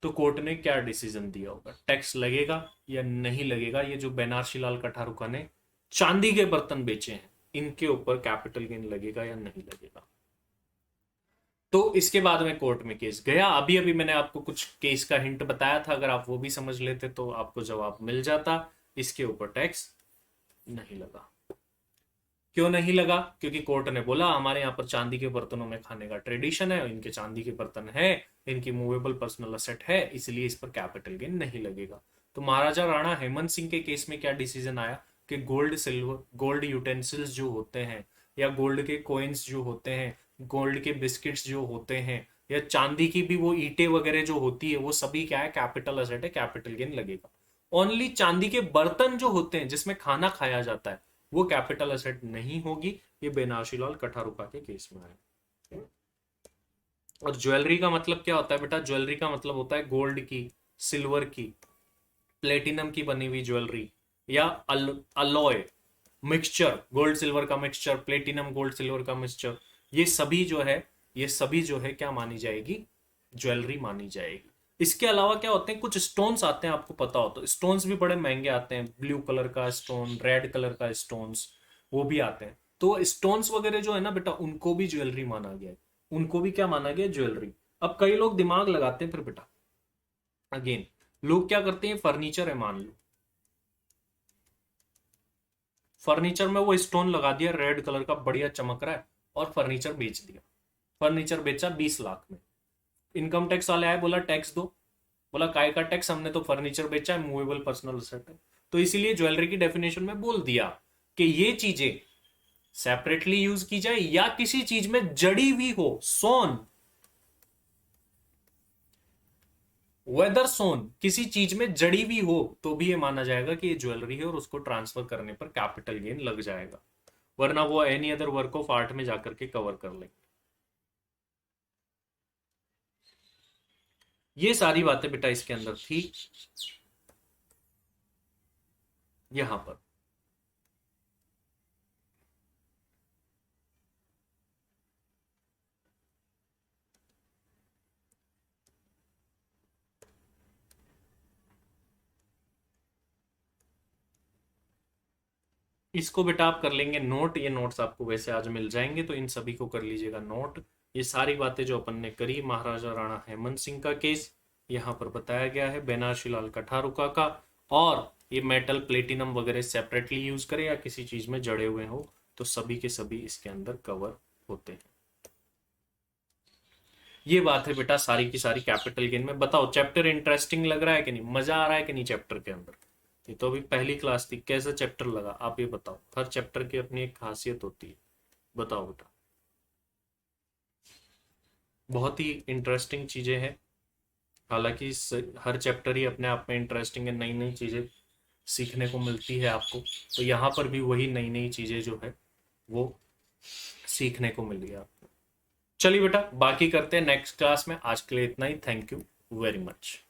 तो कोर्ट ने क्या डिसीजन दिया होगा, टैक्स लगेगा या नहीं लगेगा? ये जो बेनारसी लाल कठारुका ने चांदी के बर्तन बेचे हैं इनके ऊपर कैपिटल गेन लगेगा या नहीं लगेगा? तो इसके बाद में कोर्ट में केस गया। अभी अभी मैंने आपको कुछ केस का हिंट बताया था, अगर आप वो भी समझ लेते तो आपको जवाब मिल जाता। इसके ऊपर टैक्स नहीं लगा। क्यों नहीं लगा? क्योंकि कोर्ट ने बोला हमारे यहाँ पर चांदी के बर्तनों में खाने का ट्रेडिशन है, इनके चांदी के बर्तन है, इनकी मूवेबल पर्सनल असेट है, इसलिए इस पर कैपिटल गेन नहीं लगेगा। तो महाराजा राणा हेमंत सिंह के केस में क्या डिसीजन आया कि गोल्ड यूटेंसिल्स जो होते हैं या गोल्ड के कॉइन्स जो होते हैं, गोल्ड के बिस्किट्स जो होते हैं या चांदी की भी वो ईंटें वगैरह जो होती है, वो सभी क्या है, कैपिटल असेट है, कैपिटल गेन लगेगा। ओनली चांदी के बर्तन जो होते हैं जिसमें खाना खाया जाता है वो कैपिटल असेट नहीं होगी। ये बेनारसी लाल कठारुका के केस में है। और ज्वेलरी का मतलब क्या होता है बेटा? ज्वेलरी का मतलब होता है गोल्ड की, सिल्वर की, प्लेटिनम की बनी हुई ज्वेलरी या अलॉय मिक्सचर, गोल्ड सिल्वर का मिक्सचर, प्लेटिनम गोल्ड सिल्वर का मिक्सचर, ये सभी जो है, ये सभी जो है क्या मानी जाएगी, ज्वेलरी मानी जाएगी। इसके अलावा क्या होते हैं, कुछ स्टोन्स आते हैं, आपको पता हो तो स्टोन्स भी बड़े महंगे आते हैं, ब्लू कलर का स्टोन, रेड कलर का स्टोन्स, वो भी आते हैं। तो स्टोन्स वगैरह जो है ना बेटा, उनको भी ज्वेलरी माना गया है, उनको भी क्या माना गया, ज्वेलरी। अब कई लोग दिमाग लगाते हैं फिर बेटा, अगेन लोग क्या करते हैं, फर्नीचर है मान लो, फर्नीचर में वो स्टोन लगा दिया रेड कलर का, बढ़िया चमक रहा है, और फर्नीचर बेच दिया। फर्नीचर बेचा 20 लाख में, इनकम टैक्स वाले आए, बोला टैक्स दो, बोला काय का टैक्स, हमने तो फर्नीचर बेचा है, मूवेबल पर्सनल असेट है। तो इसीलिए ज्वेलरी की डेफिनेशन में बोल दिया कि ये चीजें सेपरेटली यूज की जाए या किसी चीज में जड़ी हुई हो, सोन, वेदर सोन किसी चीज में जड़ी हुई हो तो भी ये माना जाएगा कि ये ज्वेलरी है और उसको ट्रांसफर करने पर कैपिटल गेन लग जाएगा, वरना वो any other work of art में जाकर के कवर कर लेंगे। ये सारी बातें बेटा इसके अंदर थी यहां पर। इसको बेटा आप कर लेंगे नोट, ये नोट्स आपको वैसे आज मिल जाएंगे तो इन सभी को कर लीजिएगा नोट। ये सारी बातें जो अपन ने करी, महाराजा राणा हेमंत सिंह का केस यहाँ पर बताया गया है, बेनारसी लाल कठारुका का, और ये मेटल प्लेटिनम वगैरह सेपरेटली यूज करें या किसी चीज में जड़े हुए हो तो सभी के सभी इसके अंदर कवर होते हैं। ये बात है बेटा सारी की सारी कैपिटल गेन में। बताओ चैप्टर इंटरेस्टिंग लग रहा है कि नहीं, मजा आ रहा है कि नहीं चैप्टर के अंदर? ये तो अभी पहली क्लास थी, कैसा चैप्टर लगा आप ये बताओ। हर चैप्टर की अपनी एक खासियत होती है, बताओ बेटा। बहुत ही इंटरेस्टिंग चीजें हैं। हालांकि हर चैप्टर ही अपने आप में इंटरेस्टिंग है, नई नई चीजें सीखने को मिलती है आपको। तो यहाँ पर भी वही नई नई चीजें जो है वो सीखने को मिली है आपको। चलिए बेटा बाकी करते हैं नेक्स्ट क्लास में। आज के लिए इतना ही। Thank you very much.